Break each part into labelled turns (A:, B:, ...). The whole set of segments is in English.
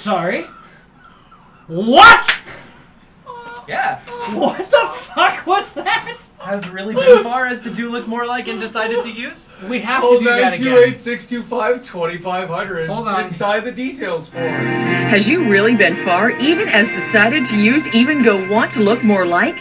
A: sorry. What?
B: Yeah.
A: What the fuck was that?
B: Has it really been far as to do look more like and decided to use?
A: We have to do that again.
C: 928-625-2500.
A: Hold on.
C: Inside the details form.
D: Has you really been far, even as decided to use even go want to look more like?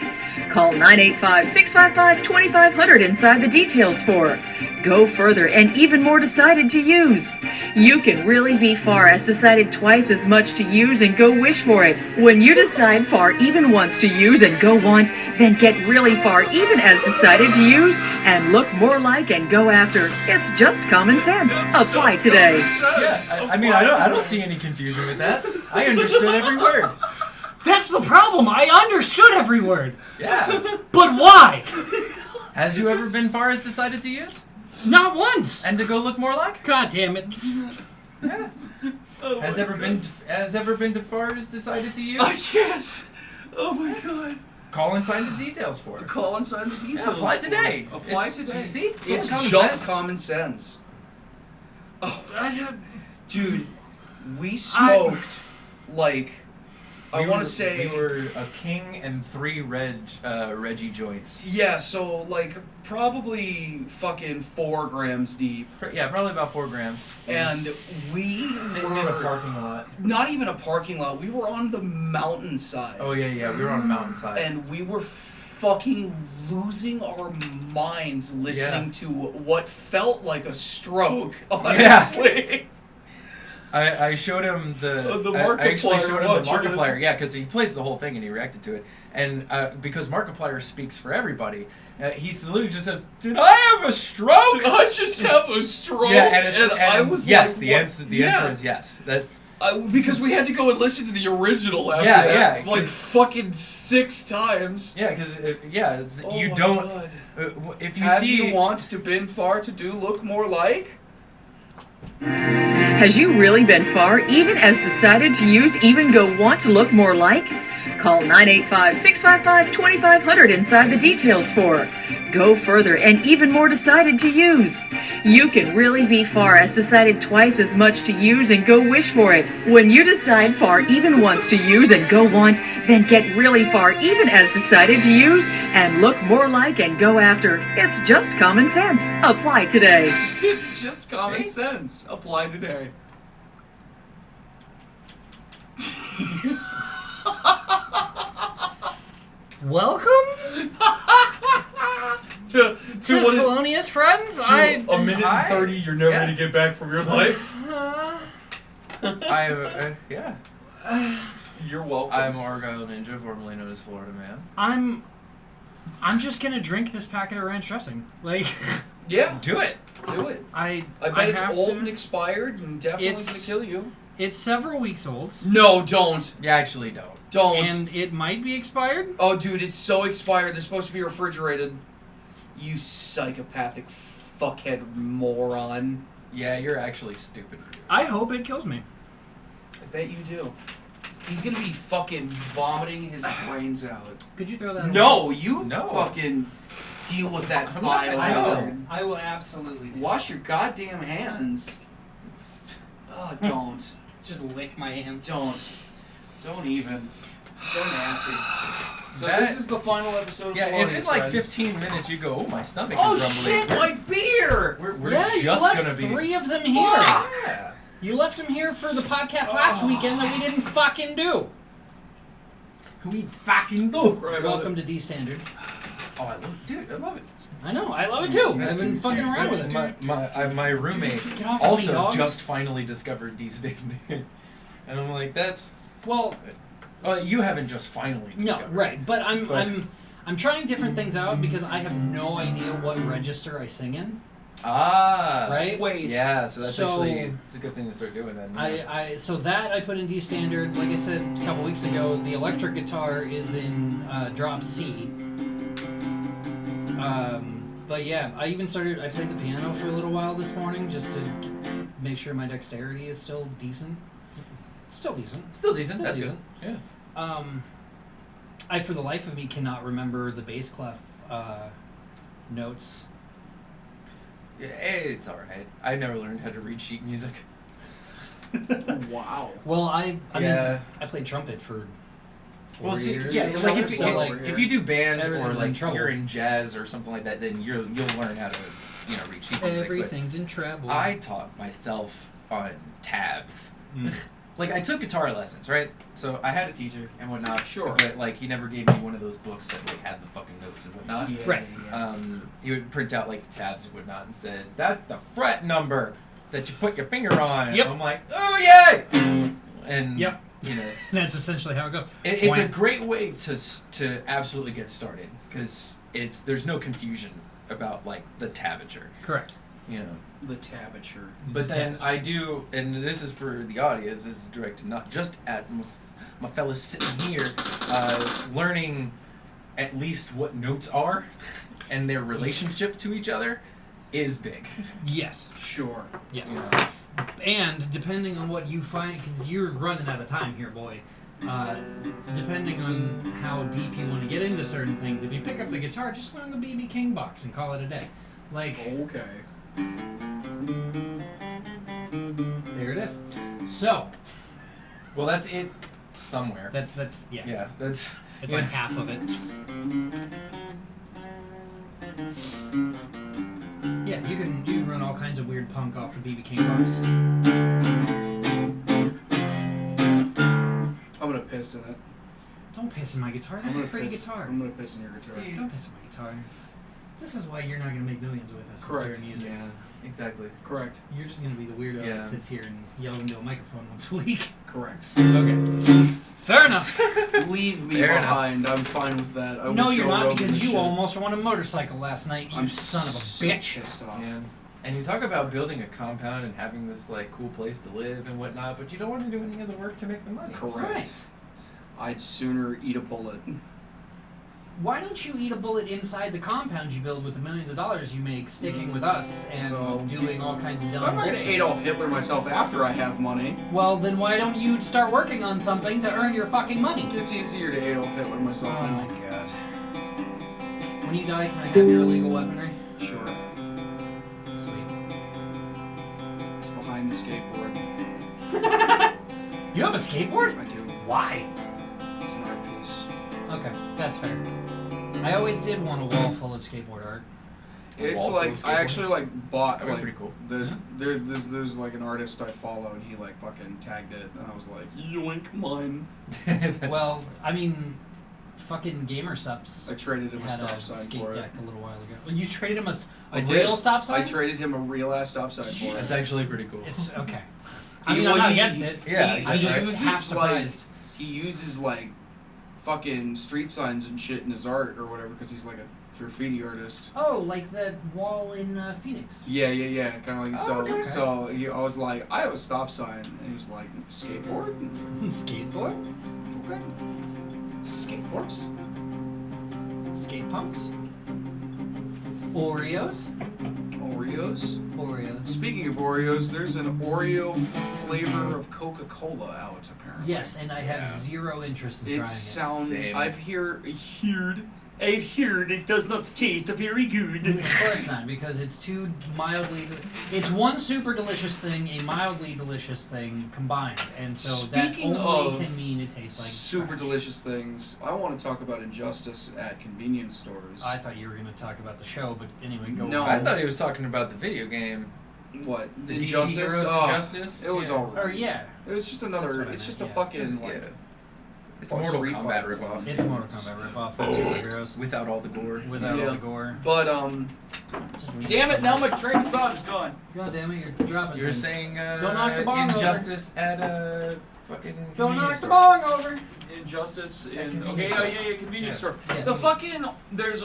D: Call 985-655-2500 inside the details for. Go further and even more decided to use. You can really be far as decided twice as much to use and go wish for it. When you decide far even once to use and go want, then get really far even as decided to use and look more like and go after. It's just common sense. Apply today.
B: Yeah, I mean, I don't see any confusion with that. I understood every word.
A: That's the problem. I understood every word.
B: Yeah.
A: But why?
B: Has you ever been far as decided to use?
A: Not once.
B: And to go look more like?
A: God damn it.
B: Yeah. Has ever been to far as decided to use?
C: Yes. Oh my god.
B: Call and sign the details for it.
C: Call and sign the details.
B: Yeah, apply today.
C: Apply today.
B: You see?
C: It's
B: common
C: just
B: sense.
C: common sense. Oh, dude, we smoked I want to say
B: we were a king and 3 Reggie joints.
C: Yeah, so probably fucking 4 grams deep.
B: Yeah, probably about 4 grams.
C: And we
B: sitting in a parking lot.
C: Not even a parking lot. We were on the mountainside.
B: Oh yeah, we were on a mountainside.
C: And we were fucking losing our minds listening to what felt like a stroke. Honestly.
B: Yeah. I showed him the
C: Markiplier.
B: I actually showed him the Markiplier. Yeah, because he plays the whole thing and he reacted to it. And because Markiplier speaks for everybody, he literally just says, "Did I have a stroke?
C: Did I just have a stroke?"
B: Yeah, and
C: I was
B: yes.
C: like,
B: The answer is yes. That.
C: Because we had to go and listen to the original after that, fucking 6 times.
B: Yeah, because you
C: my
B: don't.
C: God.
B: If you
C: Have
B: see,
C: you want to been far to do look more like?
D: Has you really been far, even as decided to use even go want to look more like? Call 985-655-2500 inside the details for. Go further and even more decided to use. You can really be far as decided twice as much to use and go wish for it. When you decide far even once to use and go want, then get really far even as decided to use and look more like and go after. It's just common sense. Apply today.
C: It's just common sense. Apply today.
A: Welcome
C: to
A: Felonious Friends.
C: A minute and 30 you're never going to get back from your life.
B: Yeah.
C: You're welcome.
B: I'm Argyle Ninja, formerly known as Florida Man.
A: I'm just gonna drink this packet of ranch dressing.
C: Yeah,
B: do it.
C: Do it.
A: I
C: bet it's
A: have
C: old
A: to.
C: and expired and definitely gonna kill you.
A: It's several weeks old.
C: No, don't.
B: Yeah, actually don't.
C: Don't.
A: And it might be expired.
C: Oh, dude, it's so expired. They're supposed to be refrigerated. You psychopathic fuckhead moron.
B: Yeah, you're actually stupid for doing that.
A: I hope it kills me.
C: I bet you do. He's gonna be fucking vomiting his brains out.
A: Could you throw that away?
C: No, you
B: No.
C: fucking deal with that
B: I'm not
C: bile.
B: gonna
C: hazard.
A: I will absolutely do.
C: Wash your goddamn hands. Oh, don't.
A: Just lick my hands.
C: Don't even. So nasty. So
B: That-
C: this is the final episode of
B: Yeah, if
C: Felonious
B: in like
C: Friends.
B: 15 minutes you go, oh, my stomach
A: Oh
B: is rumbling.
A: shit, my beer!
B: We're
A: yeah,
B: just
A: you left
B: gonna be
A: 3 of them here.
B: Yeah.
A: You left them here for the podcast last weekend that we didn't fucking do.
B: Who we fucking do?
C: Right,
A: Welcome to D Standard.
B: Oh, I love, dude, I love it.
A: I know, I love it too. I've been fucking around with it.
B: My roommate
A: Get off of me,
B: also
A: dog.
B: just finally discovered D-Standard. And I'm like, that's...
A: Well,
B: you haven't just finally
A: no,
B: discovered.
A: right, but I'm trying different things out because I have no idea what register I sing in.
B: Ah.
A: Right?
C: Wait.
B: Yeah, so that's
A: So-
B: actually... It's a good thing to start doing then.
A: So that I put in D standard. Like I said a couple weeks ago, the electric guitar is in drop C. But yeah, I played the piano for a little while this morning just to make sure my dexterity is still decent. Still decent.
B: Still decent.
A: Still
B: That's
A: decent.
B: good. Yeah.
A: I, for the life of me, cannot remember the bass clef notes.
B: Yeah, it's alright. I never learned how to read sheet music.
C: Wow.
A: Well, I
B: Yeah.
A: mean, I played trumpet for 4
B: Well, see,
A: years.
B: yeah,
A: or
B: like
A: so,
B: if you do band or
A: everything's in
B: like
A: trouble.
B: you're in jazz or something like that, then you'll learn how to read sheet music. But
A: Everything's in trouble.
B: I taught myself on tabs.
A: Mm.
B: Like I took guitar lessons, right? So I had a teacher and whatnot.
C: Sure.
B: But like he never gave me one of those books that like had the fucking notes and whatnot.
C: Yeah,
A: Right.
C: yeah.
B: He would print out like the tabs and whatnot and said, "That's the fret number that you put your finger on."
A: Yep.
B: I'm like, "Oh yay!" And
A: Yep.
B: you know,
A: That's essentially how it goes.
B: it's a
A: Wham.
B: great way to absolutely get started because there's no confusion about like the tabature,
A: Correct.
B: you know.
C: The tabature.
B: But then I do, and this is for the audience. This is directed not just at my fellas sitting here, learning at least what notes are and their relationship to each other is big.
A: Yes.
C: Sure.
A: Yes.
B: Yeah.
A: And depending on what you find, because you're running out of time here, boy. Depending on how deep you want to get into certain things, if you pick up the guitar, just learn the BB King box and call it a day. Like,
C: Okay.
A: there it is. So,
B: Well, that's it somewhere.
A: that's yeah.
B: Yeah, that's
A: It's like half of it. Yeah, you can run all kinds of weird punk off the BB King box.
C: I'm gonna piss in it.
A: Don't piss in my guitar. That's a pretty guitar.
C: I'm gonna piss in your guitar.
B: See,
A: Don't piss in my guitar. This is why you're not gonna make millions with us.
C: Correct.
A: With music.
B: yeah, exactly.
C: Correct.
A: You're just gonna be the weirdo
B: Yeah.
A: that sits here and yells into a microphone once a week.
C: Correct.
A: Okay. Fair enough.
C: Leave me
B: Fair
C: behind. I'm fine with that. I
A: No,
C: wish
A: you're
C: Joe
A: not,
C: Rogan
A: because
C: was
A: you
C: shit.
A: almost won a motorcycle last night. You
C: I'm
A: son of a
C: so
A: bitch.
C: pissed off.
B: Yeah. And you talk about building a compound and having this like cool place to live and whatnot, but you don't want to do any of the work to make the money.
C: Correct.
A: Right.
C: I'd sooner eat a bullet.
A: Why don't you eat a bullet inside the compound you build with the millions of dollars you make sticking with us and
C: No.
A: doing all kinds of dumb
C: I'm not gonna
A: bullshit?
C: Adolf Hitler myself after I have money.
A: Well, then why don't you start working on something to earn your fucking money?
C: It's easier to Adolf Hitler myself
A: Oh
C: now.
A: my god. When you die, can I have your illegal weaponry?
C: Sure.
A: Sweet.
C: It's behind the skateboard.
A: You have a skateboard?
C: I do.
A: Why?
C: It's an art piece.
A: Okay, that's fair. I always did want a wall full of skateboard art.
C: It's
B: wall full
C: like
B: of
C: I
B: skateboard?
C: actually like bought
B: That was
C: like
B: pretty cool.
A: Yeah.
C: there's like an artist I follow and he like fucking tagged it and I was like yoink mine.
A: Well, I mean, fucking Gamer Subs
C: I traded him a
A: had
C: stop
A: a
C: sign
A: skate
C: for it.
A: deck a little while ago. Well, you traded him a
C: I
A: real
C: did.
A: stop sign?
C: I traded him a real ass stop sign for
B: That's
C: it.
B: actually pretty cool.
A: It's okay. I
C: He-
A: mean, I'm
C: well,
A: not
C: he-
A: against it.
B: Yeah,
C: he
A: I'm just
C: uses,
A: half
C: like,
A: surprised.
C: he uses like fucking street signs and shit in his art or whatever because he's like a graffiti artist.
A: Oh, like that wall in Phoenix.
C: Yeah, kind of like
A: Oh,
C: so.
A: okay.
C: So I was like, I have a stop sign, and he was like, skateboard.
A: Skateboard?
C: Okay. Skateboards.
A: Skate punks? Oreos?
C: Oreos.
A: Oreos.
C: Speaking of Oreos, there's an Oreo flavor of Coca-Cola out apparently.
A: Yes, and I have
B: Yeah.
A: zero interest in trying
C: It sounds.
B: Same.
C: I've heard
E: it does not taste very good.
A: Of course not, because it's too mildly. It's one super delicious thing, a mildly delicious thing combined, and so
C: Speaking
A: that only
C: of
A: can mean it tastes like
C: super
A: trash.
C: delicious things. I want to talk about injustice at convenience stores.
A: I thought you were going to talk about the show, but anyway, go.
C: No.
B: I thought he was talking about the video game.
C: What?
B: The
C: Injustice?
B: DC Heroes
C: Oh,
B: Injustice?
C: It was
B: Yeah.
C: all.
A: Or yeah,
C: It was just
A: That's
C: another.
A: what I
C: It's
A: meant,
C: just a
A: yeah.
C: fucking
B: Yeah.
C: like.
B: It's
C: Fuck
B: Mortal
C: Street
B: Kombat
C: Fighter.
B: ripoff.
A: it's a Mortal Kombat ripoff with superheroes
B: Without all the gore.
A: without
C: Yeah.
A: all the gore.
C: But
A: Just leave
E: Damn it!
A: somewhere.
E: Now my train of thought is gone.
A: God damn it, you're dropping.
B: You were
A: things.
B: saying
A: Don't knock the bong over.
B: Injustice at a fucking
A: Don't
B: convenience
A: knock the
B: store.
A: bong over.
E: Injustice
B: At
E: in
B: convenience
E: okay,
B: stores.
E: yeah, convenience
B: Yeah.
E: store.
A: Yeah.
E: The fucking there's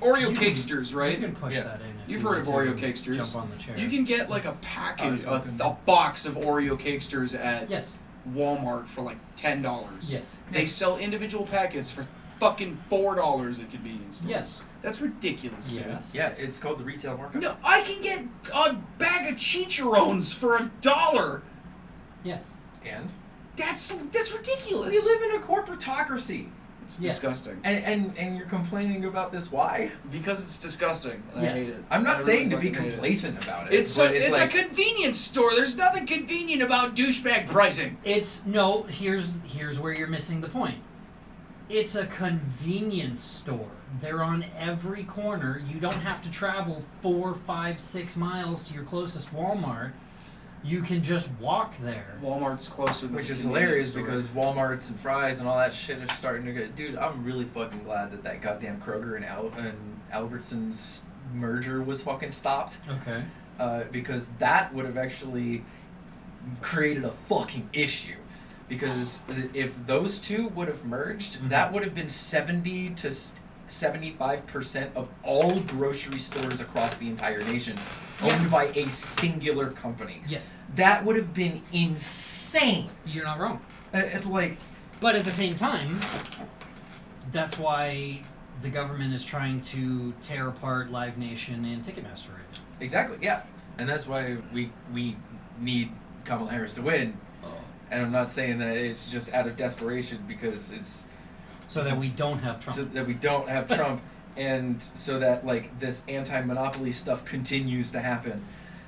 E: Oreo
A: You can-
E: cakesters,
A: You
E: right?
A: can push
B: Yeah.
A: that in. If
C: You've
A: you
C: heard of
A: want
C: Oreo
A: to
C: cakesters.
A: Jump on the chair.
C: you can get like a
B: Oh,
C: package,
B: it's open.
C: a box of Oreo cakesters at
A: Yes.
C: Walmart for like $10.
A: Yes.
C: They sell individual packets for fucking $4 at convenience stores.
A: Yes.
C: That's ridiculous, dude.
A: Yes.
B: Yeah, it's called the retail markup.
C: No, I can get a bag of chicharrones for $1.
A: Yes.
B: And
C: That's ridiculous.
B: we live in a corporatocracy.
C: It's
A: Yes.
C: disgusting.
B: And you're complaining about this? Why?
C: Because it's disgusting. And
A: Yes.
C: I hate it.
B: I'm not
C: I
B: saying
C: really
B: to be
C: fucking hate it.
B: complacent about it.
C: It's
B: but
C: it's
B: like,
C: a convenience store. There's nothing convenient about douchebag pricing.
A: It's no. Here's where you're missing the point. It's a convenience store. They're on every corner. You don't have to travel 4, 5, 6 miles to your closest Walmart. You can just walk there.
C: Walmart's closer than
B: which
C: the
B: is
C: convenience
B: hilarious
C: store.
B: because Walmarts and Fry's and all that shit are starting to get. Dude, I'm really fucking glad that goddamn Kroger and Albertsons merger was fucking stopped.
A: Okay.
B: Because that would have actually created a fucking issue. Because if those two would have merged,
A: Mm-hmm.
B: that would have been 70 to 75% of all grocery stores across the entire nation owned by a singular company.
A: Yes.
B: That would have been insane.
A: You're not wrong.
B: It's like,
A: But at the same time, that's why the government is trying to tear apart Live Nation and Ticketmaster right now.
B: exactly, yeah. And that's why we need Kamala Harris to win. And I'm not saying that it's just out of desperation because it's
A: So that we don't have Trump.
B: so that we don't have Trump and so that like this anti-monopoly stuff continues to happen.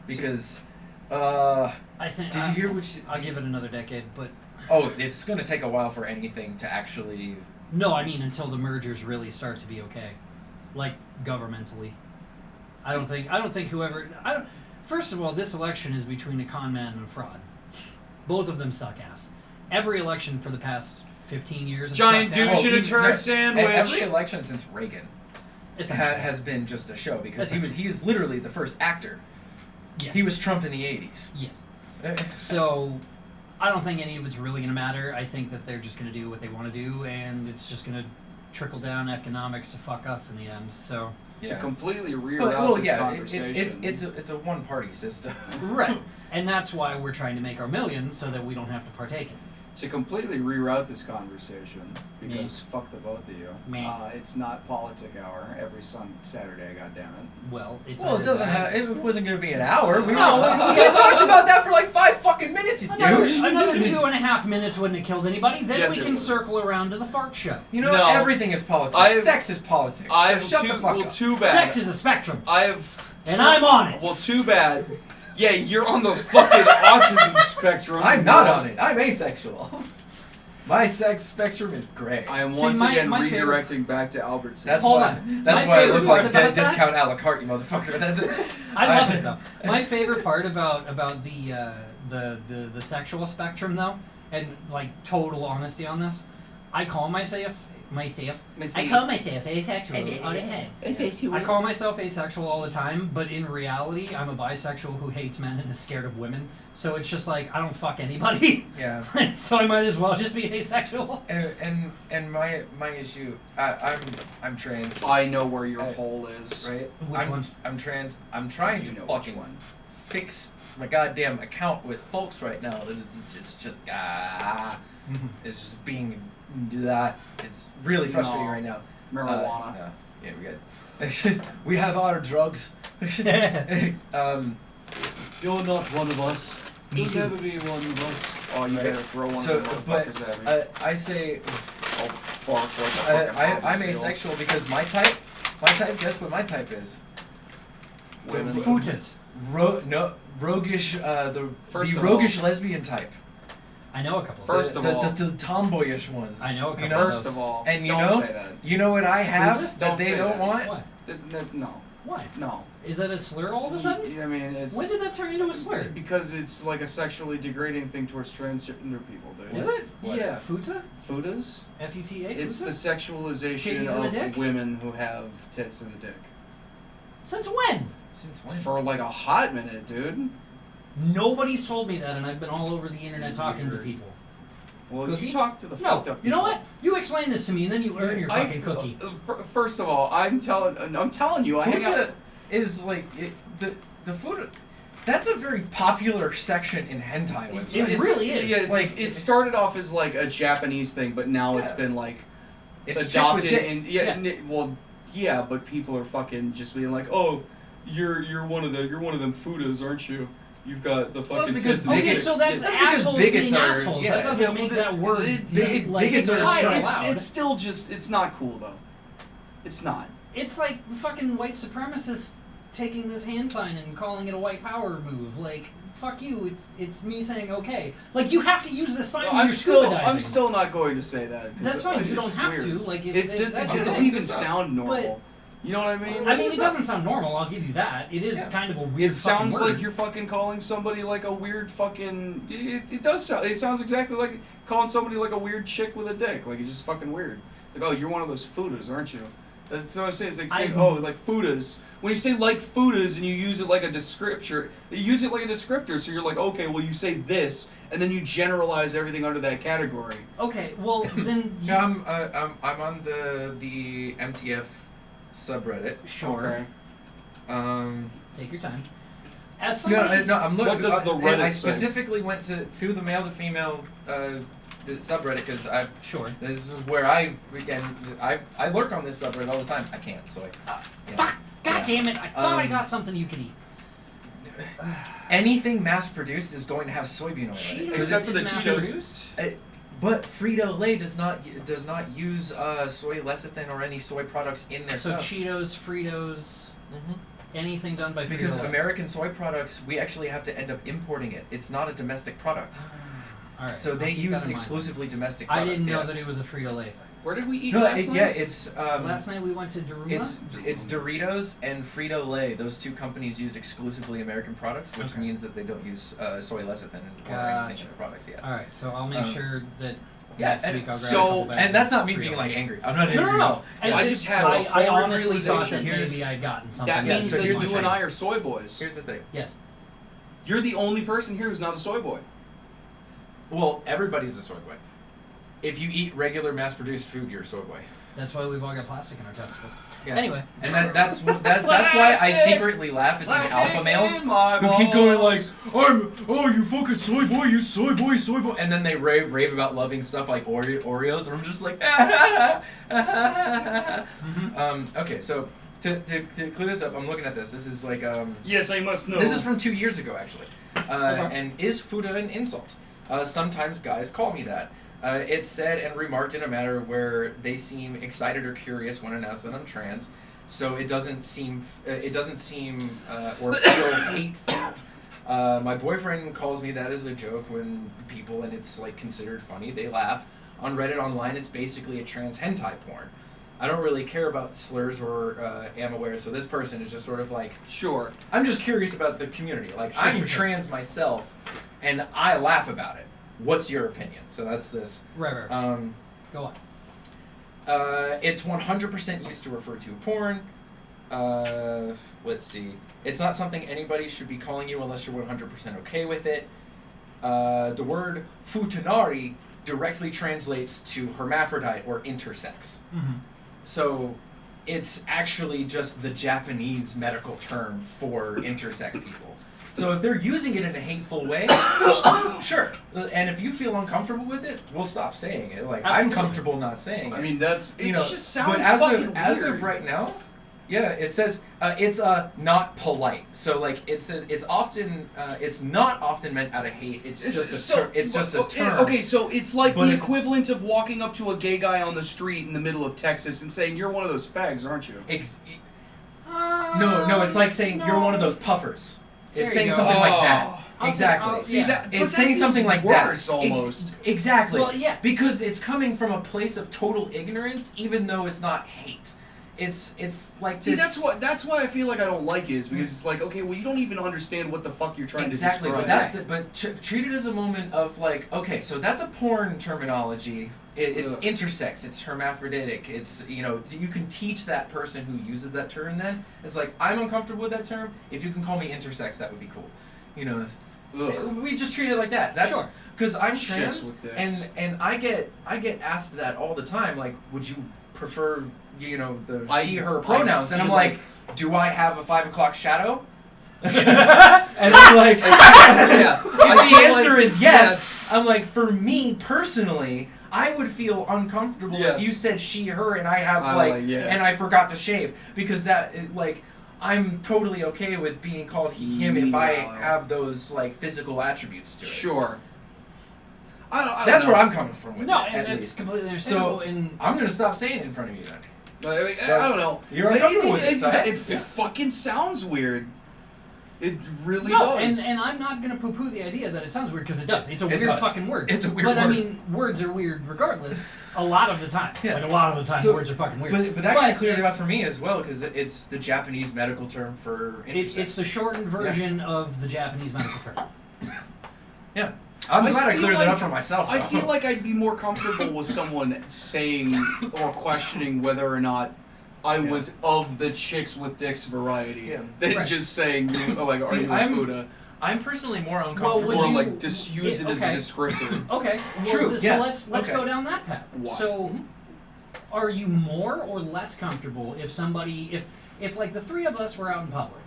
B: Because
A: I think.
B: did you hear what
A: I'll give it another decade, but
B: Oh, it's going to take a while for anything to actually
A: no, I mean until the mergers really start to be okay, like governmentally. I don't think whoever. First of all, this election is between a con man and a fraud. Both of them suck ass. Every election for the past 15 years. has
C: Giant
A: sucked ass.
C: douche in a turd sandwich.
B: Every election since Reagan
A: Essentially.
B: has been just a show because
A: Essentially.
B: he's literally the first actor.
A: Yes.
B: He was Trump in the 80s.
A: Yes. So, I don't think any of it's really going to matter. I think that they're just going to do what they want to do, and it's just going to trickle down economics to fuck us in the end. So,
C: To completely reroute
B: well,
C: this
B: yeah,
C: conversation.
B: it's a one party system.
A: right. And that's why we're trying to make our millions so that we don't have to partake in it.
C: To completely reroute this conversation, because fuck the both of you.
A: Me.
C: It's not politic hour every Saturday, goddammit.
A: Well, it's
B: Well, it
A: either
B: doesn't
A: that-
B: have. It wasn't going to be an hour. We
A: No,
B: we talked about that for like 5 fucking minutes, you douche.
A: Another 2.5 minutes wouldn't have killed anybody. Then
C: Yes,
A: we
C: it
A: can
C: would.
A: circle around to the fart show.
B: You know,
C: No.
B: everything is politics. Sex is politics. So shut the fuck up.
C: too bad.
A: Sex is a spectrum,
C: I have.
A: and I'm on it.
C: Well, too bad. Yeah, you're on the fucking autism spectrum.
B: I'm not on it. I'm asexual. My sex spectrum is gray.
C: I am
A: See,
C: once
A: my-
C: again
A: my favorite-
C: redirecting back to Albertsons.
B: That's
A: Hold
B: why.
A: on.
B: That's
A: My
B: why I
A: favorite
B: look
A: part
B: like
A: about that-
B: discount a la carte, you motherfucker. That's it.
A: I love it though. My favorite part about the sexual spectrum though, and like total honesty on this, I call myself asexual all the time. I call myself asexual all the time, but in reality, I'm a bisexual who hates men and is scared of women. So it's just like I don't fuck anybody.
B: Yeah.
A: So I might as well just be asexual.
B: And my issue, I'm trans,
C: I know where your hole is.
B: right?
A: Which one?
B: I'm trans. I'm trying
C: You
B: to
C: know which
B: fucking
C: one.
B: fix my goddamn account with folks right now. That it's just it's just being that. It's really frustrating
C: No.
B: right now.
C: Marijuana.
B: Yeah, we got. We have our drugs.
E: You're not one of us.
A: Me
E: You'll
A: too.
E: never be one of us.
C: Oh, you
B: Right.
C: better throw one
B: So,
C: of the
B: but
C: motherfuckers at me.
B: I say
C: I'll bark like a fucking
B: I'm
C: seal.
B: asexual because my type. Guess what my type is?
C: Women.
A: Futas.
B: Roguish. The
C: First of
B: roguish lesbian type.
A: I know a couple.
C: First of all-
B: the tomboyish ones.
A: I know a couple
B: You know?
A: of
C: First of all,
B: And you
C: don't
B: know-
C: say that.
B: You know what I have that
C: Don't
B: they
C: say
B: don't
C: that.
B: want?
A: What?
C: No.
A: Why?
C: No.
A: Is that a slur all of a sudden?
C: I mean, it's...
A: When did that turn into a slur?
C: Because it's like a sexually degrading thing towards transgender people, dude.
A: Is it?
B: What?
C: Yeah.
A: Futa?
C: Futas?
A: F-U-T-A?
C: It's the
A: Futa?
C: sexualization
A: Titties and a dick?
C: of women who have tits and a dick.
A: Since when?
B: Since when?
C: For like a hot minute, dude.
A: Nobody's told me that, and I've been all over the internet talking to
C: Weird.
A: people.
C: Well,
A: Cookie?
C: you talk to the
A: No,
C: fucked up
A: you know
C: people.
A: what? You explain this to me, and then you earn your fucking cookie.
C: First of all, I'm telling you, I hang out.
B: Futa is like the food. That's a very popular section in hentai websites.
A: It really is.
C: Yeah, it's
B: Like,
C: like it started off as like a Japanese thing, but now it's
B: Yeah.
C: been like
B: It's chicks
C: adopted
B: with dicks.
C: in yeah, but people are fucking just being like, oh, you're one of them futas, aren't you? You've got the
B: Well,
C: fucking
B: because
C: tits.
A: Okay,
B: bigots-
A: so that's
B: that's because
A: assholes
B: bigots
A: being
B: are-
A: assholes.
B: yeah,
A: That doesn't
C: yeah,
A: make
C: well,
A: that word
B: bigots are
A: not
B: allowed.
C: It's still just, it's not cool though. It's not.
A: It's like the fucking white supremacists taking this hand sign and calling it a white power move. Like, fuck you. It's me saying okay. Like, you have to use this sign when you're scuba diving.
C: I'm still not going to say that. 'cause
A: That's fine.
C: it's
A: You don't
C: just
A: have
C: weird.
A: to. Like, if
C: It
A: that's
C: doesn't
A: okay.
C: even sound normal. You know what I mean?
A: I mean, it doesn't sound normal. I'll give you that. It is kind of a weird.
C: It sounds
A: fucking word.
C: like you're fucking calling somebody like a weird fucking. It does sound. It sounds exactly like calling somebody like a weird chick with a dick. Like it's just fucking weird. Like, oh, you're one of those fudas, aren't you? That's what I'm saying. It's like saying, oh, like fudas. When you say like fudas and you use it like a descriptor, you use it like a descriptor. So you're like, okay, well, you say this, and then you generalize everything under that category.
A: Okay, well then. You...
B: I'm on the MTF subreddit.
A: Sure.
C: Okay.
A: Take your time. As somebody,
B: No, I'm looking.
C: What does the
B: and
C: Reddit
B: I
C: say?
B: specifically went to the male to female the subreddit because
A: Sure.
B: this is where I lurk on this subreddit all the time. I can't, so yeah.
A: Fuck! God damn it! I thought I
B: Um,
A: got something you could eat.
B: Anything mass produced is going to have soybean oil in it.
A: Cheetos
C: Except for the
A: is
C: Cheetos.
A: mass-produced.
B: But Frito-Lay does not use soy lecithin or any soy products in their
A: So
B: stuff.
A: Cheetos, Fritos,
B: Mhm.
A: anything done by
B: Because
A: Frito-Lay.
B: American soy products, we actually have to end up importing it. It's not a domestic product.
A: All right.
B: So
A: I'll
B: they
A: keep that
B: use
A: in mind.
B: exclusively domestic
A: I
B: products.
A: didn't know
B: yeah.
A: that it was a Frito-Lay thing.
C: Where did we eat
B: No,
C: last night?
B: yeah, it's
A: Last night we went to Daruma.
B: it's Doritos and Frito-Lay. Those two companies use exclusively American products, which
A: Okay.
B: means that they don't use soy lecithin or anything
A: Gotcha.
B: in their products. Yeah.
A: All right, so I'll make sure that
B: yeah,
A: next
B: and
A: week I'll grab
C: so-
A: a couple bags
B: And that's
A: of
B: not me being
A: Frito-Lay.
B: like angry. I'm not
A: No,
B: angry.
A: no,
B: at
A: no.
B: all.
A: And
C: I
A: it-
C: just had
A: so
C: a
A: I
C: horrid
A: honestly thought that
C: realization.
A: maybe I'd gotten something.
C: That
B: Yeah,
C: means
B: so
C: that
B: here's the
C: you and
B: thing.
C: I are soy boys.
B: Here's the thing.
A: Yes.
C: You're the only person here who's not a soy boy.
B: Well, everybody's a soy boy. If you eat regular mass-produced food, you're a soy boy.
A: That's why we've all got plastic in our testicles.
B: Yeah.
A: Anyway.
B: And that's why I secretly laugh at these alpha males who keep going like, you fucking soy boy, you soy boy, soy boy, and then they rave about loving stuff like Oreos, and I'm just like, okay, so to clear this up, I'm looking at this. This is like
E: Yes, I must know.
B: this is from 2 years ago actually, and is Fuda an insult? Sometimes guys call me that. It's said and remarked in a manner where they seem excited or curious when announced that I'm trans, so it doesn't seem or feel hateful. My boyfriend calls me that as a joke when people, and it's like considered funny, they laugh. On Reddit online, it's basically a trans hentai porn. I don't really care about slurs or am aware, so this person is just sort of like,
C: Sure.
B: I'm just curious about the community. Like,
A: Sure,
B: I'm
A: sure, sure.
B: trans myself, and I laugh about it. What's your opinion? So that's this.
A: Right. Go on.
B: It's 100% used to refer to porn. Let's see. It's not something anybody should be calling you unless you're 100% okay with it. The word futanari directly translates to hermaphrodite or intersex.
A: Mm-hmm.
B: So it's actually just the Japanese medical term for intersex people. So if they're using it in a hateful way, sure. And if you feel uncomfortable with it, we'll stop saying it. Like,
A: Absolutely.
B: I'm comfortable not saying it.
C: I mean, that's. It
B: You know,
C: just sounds
B: but as
C: fucking
B: of, as
C: weird.
B: of right now, yeah, it says it's not polite. So like it says it's often it's not often meant out of hate. It's just a term.
C: Okay, so it's like
B: But
C: the
B: if it's-
C: equivalent of walking up to a gay guy on the street in the middle of Texas and saying, "You're one of those fags, aren't you?"
B: No, it's like saying you're one of those puffers. It's
A: There
B: saying
A: you go.
B: something like
C: Oh.
B: that. Exactly.
C: See, that, but
B: It's
C: that
B: saying
C: feels
B: something like
C: worse,
B: that.
C: almost.
B: Exactly.
A: Well, yeah.
B: Because it's coming from a place of total ignorance, even though it's not hate. It's like
C: See,
B: this.
C: that's why I feel like I don't like it, is because it's like, okay, well, you don't even understand what the fuck you're trying
B: Exactly,
C: to
B: but
C: describe.
B: treat it as a moment of like, okay, so that's a porn terminology. It's
C: Ugh.
B: intersex. It's hermaphroditic. It's, you know, you can teach that person who uses that term. Then it's like, I'm uncomfortable with that term. If you can call me intersex, that would be cool. You know,
C: Ugh.
B: we just treat it like that. That's
A: Sure.
B: because I'm
C: Shits
B: trans,
C: with dicks.
B: and I get asked that all the time. Like, would you prefer, you know, the she her
C: I
B: pronouns? And I'm
C: feel
B: like, do I have a 5 o'clock shadow? And I'm like,
C: Yeah.
B: if the
C: feel
B: answer
C: like-
B: is yes, I'm like, for me personally, I would feel uncomfortable
C: Yeah.
B: if you said she her and I have
C: I
B: like,
C: like, yeah.
B: and I forgot to shave, because that like. I'm totally okay with being called he, him if I have those like physical attributes to it.
C: Sure. I don't
B: That's
C: know.
B: where I'm coming from with
A: No,
B: it,
A: and
B: at
A: that's
B: least.
A: completely understandable.
B: So
A: and
B: I'm gonna stop saying it in front of you then.
C: I mean,
B: So,
C: I don't know.
B: you're uncomfortable with it, so I have to
C: It
B: say it.
C: fucking sounds weird. It really
A: no,
C: does.
A: and I'm not gonna poo-poo the idea that it sounds weird because it does. It's a
B: It
A: weird
B: does.
A: fucking word.
B: It's a weird
A: but
B: word.
A: I mean, words are weird regardless. A lot of the time,
B: Yeah.
A: like a lot of the time,
B: So-
A: words are fucking weird.
B: But that kind of cleared it up for me as well because it's the Japanese medical term for intersex.
A: It's the shortened version of the Japanese medical term.
B: Yeah. I'm glad I
C: feel
B: cleared
C: like-
B: that up for myself.
C: I
B: though.
C: feel like I'd be more comfortable with someone saying or questioning whether or not I was of the chicks with dicks variety
B: Yeah.
C: than
A: Right.
C: just saying, like, are
B: See,
C: you a
B: I'm-
C: Fuda?
B: I'm personally more uncomfortable.
A: would
C: Or,
A: you-
C: like, just use it as a
A: okay.
C: descriptor.
A: Okay, well,
B: True,
A: So
B: yes,
A: let's
B: okay.
A: go down that path.
C: Why?
A: So, are you more or less comfortable if somebody, if like the three of us were out in public,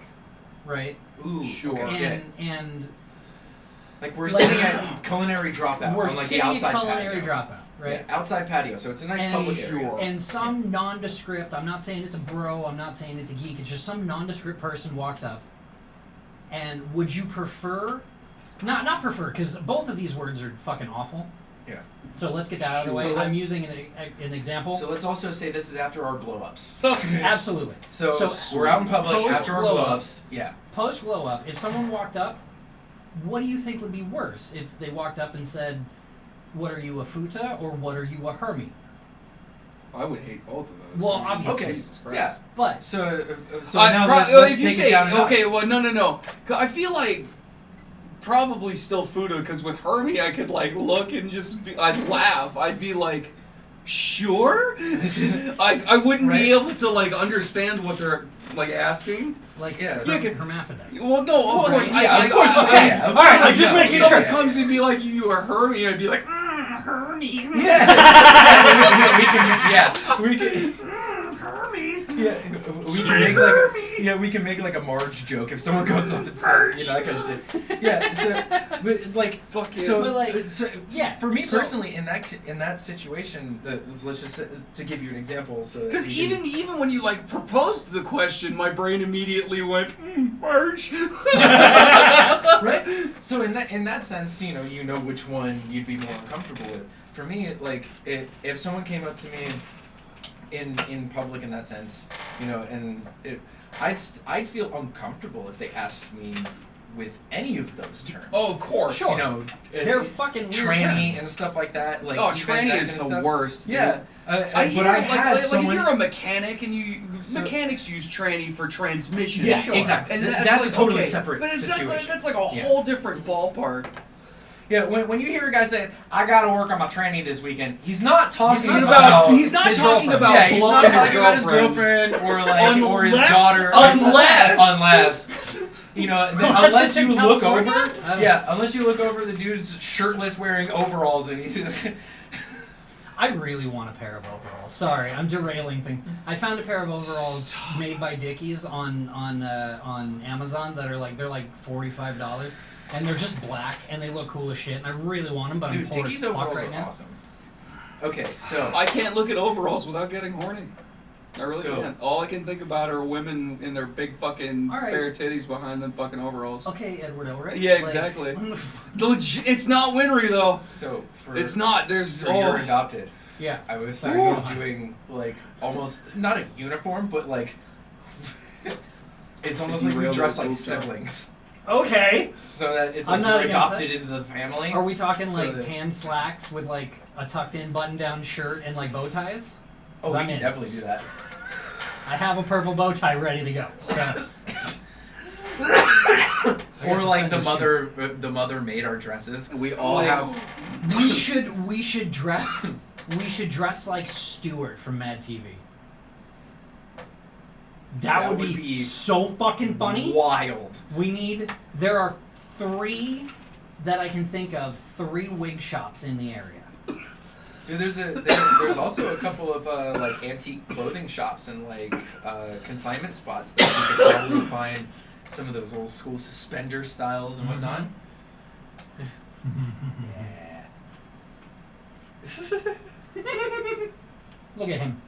A: right?
B: Ooh,
C: Sure.
B: okay, yeah.
A: And
B: Like we're
A: like-
B: sitting at culinary dropout
A: we're
B: on like the
A: sitting at
B: outside
A: culinary
B: patio.
A: dropout, right?
B: Yeah, outside patio, so it's a nice
A: And
B: public area.
C: sure.
A: And some nondescript, I'm not saying it's a bro, I'm not saying it's a geek, it's just some nondescript person walks up. And would you prefer, not prefer, because both of these words are fucking awful.
B: Yeah.
A: So let's get that out of the way.
B: So let-
A: I'm using an example.
B: So let's also say this is after our glow ups.
A: Absolutely.
B: So,
A: So,
B: we're out in public
A: post
B: after our
A: glow
B: glow
A: up.
B: ups. Yeah.
A: Post glow up, if someone walked up, what do you think would be worse? If they walked up and said, "What are you, a futa?" or "What are you, a hermie?"
C: I would hate both of those.
A: Well,
C: I mean,
A: obviously.
C: Jesus Christ.
B: Yeah.
A: But
B: So
C: I
B: now
C: pro-
B: let's
C: if you
B: take
C: say
B: it down a notch.
C: okay, well, no. 'Cause I feel like probably still Fuda because with Hermie I could like look and just be, I'd laugh. I'd be like, sure. I wouldn't
B: Right.
C: be able to like understand what they're like asking.
A: like
B: Yeah.
C: Yeah,
A: hermaphrodite.
C: Well, no, of course.
B: yeah, of course, okay, yeah, of
A: All right,
B: course,
A: I'm just
B: no.
A: making
C: If someone
A: sure.
C: comes and be like, you are Hermie, I'd be like,
E: Hermie.
B: Yeah. we can.
E: Hermie.
B: Yeah, we can make like we can make like a Marge joke if someone goes up and says, you know, that kind of shit. Yeah, so but like
C: fuck yeah.
B: so,
A: But, like,
B: so
A: yeah,
B: for me
A: so-
B: personally in that situation, let's just say, to give you an example, so that
C: Because
B: you can-
C: even when you like proposed the question, my brain immediately went, Marge.
B: right? So in that sense, you know which one you'd be more uncomfortable with. For me, like if someone came up to me in public in that sense, you know, and I'd feel uncomfortable if they asked me with any of those terms.
C: Oh, of course.
A: Sure.
B: You know,
A: They're fucking weird
B: tranny
A: terms.
B: and stuff like that. Like
C: Oh,
B: even
C: tranny
B: that
C: is
B: kind
C: the
B: of stuff.
C: worst. Dude.
B: Yeah,
C: I hear,
B: but I
C: like,
B: had
C: like
B: someone.
C: if you're a mechanic and
B: So-
C: mechanics use tranny for transmission.
B: Yeah,
A: Sure.
B: exactly.
C: And
B: that's
C: like,
B: a totally
C: okay,
B: separate
C: but it's
B: situation.
C: that's like a
B: Yeah.
C: whole different ballpark.
B: Yeah, when you hear a guy say, "I got to work on my tranny this weekend," he's not talking
A: not
B: about
C: he's not
B: his
C: talking
B: girlfriend.
C: about
B: yeah, he's
C: blowing
B: not
C: his
B: talking about his
C: girlfriend.
B: girlfriend or like or his
C: Unless-
B: daughter. Unless you know, unless
A: Unless it's
B: you
A: in
B: look
A: California?
B: over, unless you look over the dude's shirtless, wearing overalls, and he's.
A: I really want a pair of overalls. Sorry, I'm derailing things. I found a pair of overalls made by Dickies on Amazon that are like they're like $45, and they're just black and they look cool as shit. And I really want them, but
B: Dude,
A: I'm poor
B: Dickies
A: as fuck
B: overalls
A: right
B: are
A: now.
B: awesome. Okay, so
C: I can't look at overalls without getting horny. I really
B: So-
C: can't. All I can think about are women in their big fucking
A: All right.
C: bare titties behind them fucking overalls.
A: Okay, Edward Elric.
C: Yeah,
A: like,
C: exactly.
A: what the fuck?
C: It's not Winry though.
B: for
C: It's not. There's
B: for your adopted.
A: Yeah.
B: I was
A: Sorry,
B: thinking
A: go
B: of
A: on.
B: doing like almost not a uniform, but like it's almost like we
C: Derailed
B: dress
C: our
B: like
C: group chat.
B: siblings,
A: Okay.
B: so that it's
A: I'm
B: like
A: not
B: you're
A: against
B: adopted into the family.
A: Are we talking
B: So
A: like
B: that-
A: tan slacks with like a tucked-in button-down shirt and like bow ties?
B: Oh, we
A: I'm
B: can
A: in.
B: definitely do that.
A: I have a purple bow tie ready to go. So.
B: Or like the mother made our dresses.
C: We all
A: Like,
C: have.
A: We should dress like Stewart from Mad TV. That would be so fucking funny.
B: Wild.
A: There are 3 that I can think of, 3 wig shops in the area.
B: Dude, there's also a couple of like antique clothing shops and like consignment spots that you could probably find some of those old school suspender styles and whatnot.
A: Look at him.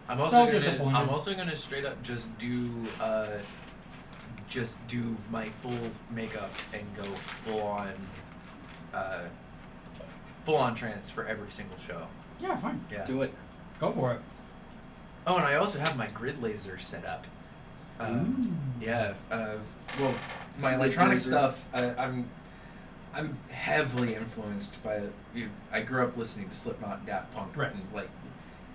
B: I'm
A: So
B: also
A: disappointed.
B: gonna straight up just do my full makeup and go full on trance for every single show.
A: Yeah, fine.
B: Yeah.
C: Do it.
A: Go for it.
B: Oh, and I also have my grid laser set up. Yeah. Well, my
C: Grid
B: electronic
C: laser.
B: stuff. I'm heavily influenced by. I grew up listening to Slipknot, Daft Punk,
A: Right.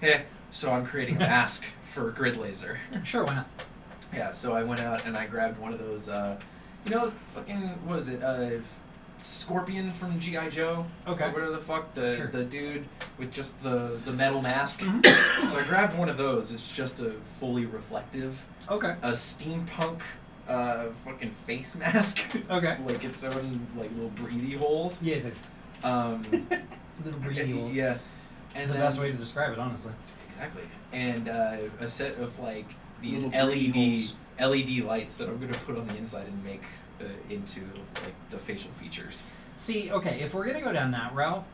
B: and so I'm creating a mask for grid laser.
A: Sure, why not?
B: Yeah. So I went out and I grabbed one of those. Fucking what was it? Scorpion from G.I. Joe.
A: Okay.
B: Or whatever the fuck,
A: Sure.
B: the dude with just the metal mask.
A: Mhm.
B: So I grabbed one of those. It's just a fully reflective,
A: Okay.
B: a steampunk, fucking face mask.
A: Okay.
B: Like its own like little breathy holes.
A: Yeah, it's a little breathy holes.
B: Yeah. And
A: It's the
B: then-
A: best way to describe it, honestly.
B: Exactly. And a set of like these
C: Little breathy
B: LED lights that I'm gonna put on the inside and make into like the facial features.
A: See, okay, if we're gonna go down that route,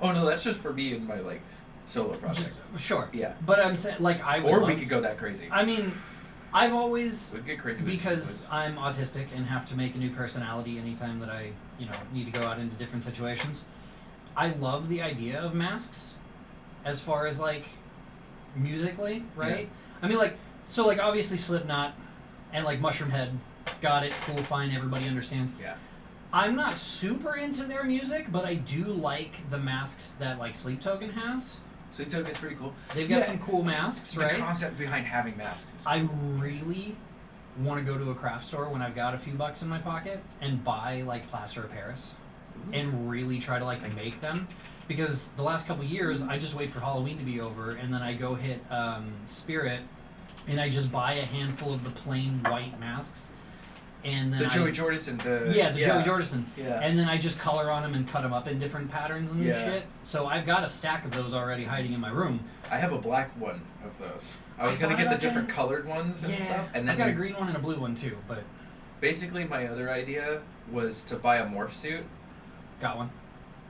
B: Oh no, that's just for me and my like solo project.
A: sure.
B: Yeah.
A: But I'm saying, like, I would.
B: Or
A: love
B: we could go that crazy.
A: I mean, I've always,
B: We'd get crazy with
A: because I'm autistic and have to make a new personality anytime that I, need to go out into different situations. I love the idea of masks, as far as like musically, right? I mean, like, so like obviously Slipknot and like Mushroom Head, got it, cool, fine, everybody understands.
B: Yeah.
A: I'm not super into their music, but I do like the masks that like Sleep Token has.
B: Sleep Token's pretty cool.
A: They've got
B: Yeah.
A: some cool masks,
B: The
A: right?
B: concept behind having masks is
A: I really want to go to a craft store when I've got a few bucks in my pocket and buy like plaster of Paris and really try to like make them, because the last couple years I just wait for Halloween to be over and then I go hit Spirit and I just buy a handful of the plain white masks and then
B: the Joey Jordison.
A: Joey Jordison.
B: Yeah.
A: And then I just color on them and cut them up in different patterns and
B: Yeah.
A: shit. So I've got a stack of those already hiding in my room.
B: I have a black one of those. I was
A: I
B: gonna
A: thought
B: get the
A: about
B: different
A: getting-
B: colored ones and stuff. And then
A: I've got a green one and a blue one too, but
B: basically my other idea was to buy a morph suit.
A: got one.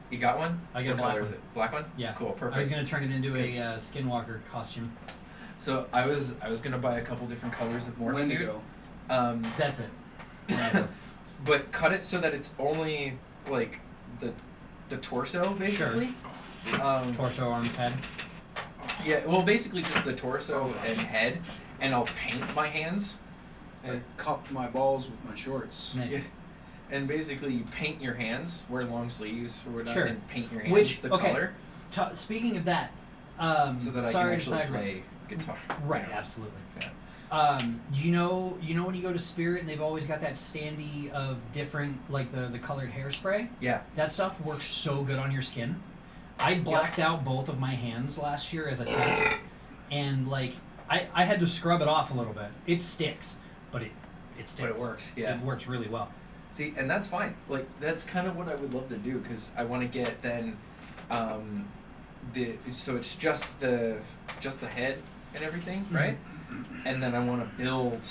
B: You got one?
A: I got
B: What
A: a black
B: color
A: one.
B: is it? Black one?
A: Yeah.
B: Cool, perfect.
A: I was gonna turn it into a
B: 'Cause-
A: Skinwalker costume.
B: So I was gonna buy a couple different colors of morph suit.
C: Wendigo.
A: That's it.
B: But cut it so that it's only like the torso basically.
A: Torso, arms, head.
B: Yeah, well basically just the torso and head, and I'll paint my hands.
C: I cupped my balls with my shorts.
A: Nice.
B: Yeah. And basically you paint your hands, wear long sleeves or whatever,
A: Sure.
B: and paint your hands
A: Which-
B: the
A: okay.
B: color
A: Speaking of that,
B: so that I
A: sorry
B: can
A: to
B: actually
A: sidetrack.
B: play guitar.
A: Right,
B: Yeah.
A: absolutely.
B: Yeah.
A: You know when you go to Spirit and they've always got that standee of different, like the colored hairspray?
B: Yeah.
A: That stuff works so good on your skin. I blacked out both of my hands last year as a test, and like I had to scrub it off a little bit. It sticks, but it sticks.
B: But it works, yeah.
A: It works really well.
B: See, and that's fine. Like that's kind of what I would love to do because I want to get then, so it's just the head and everything, right? And then I want to build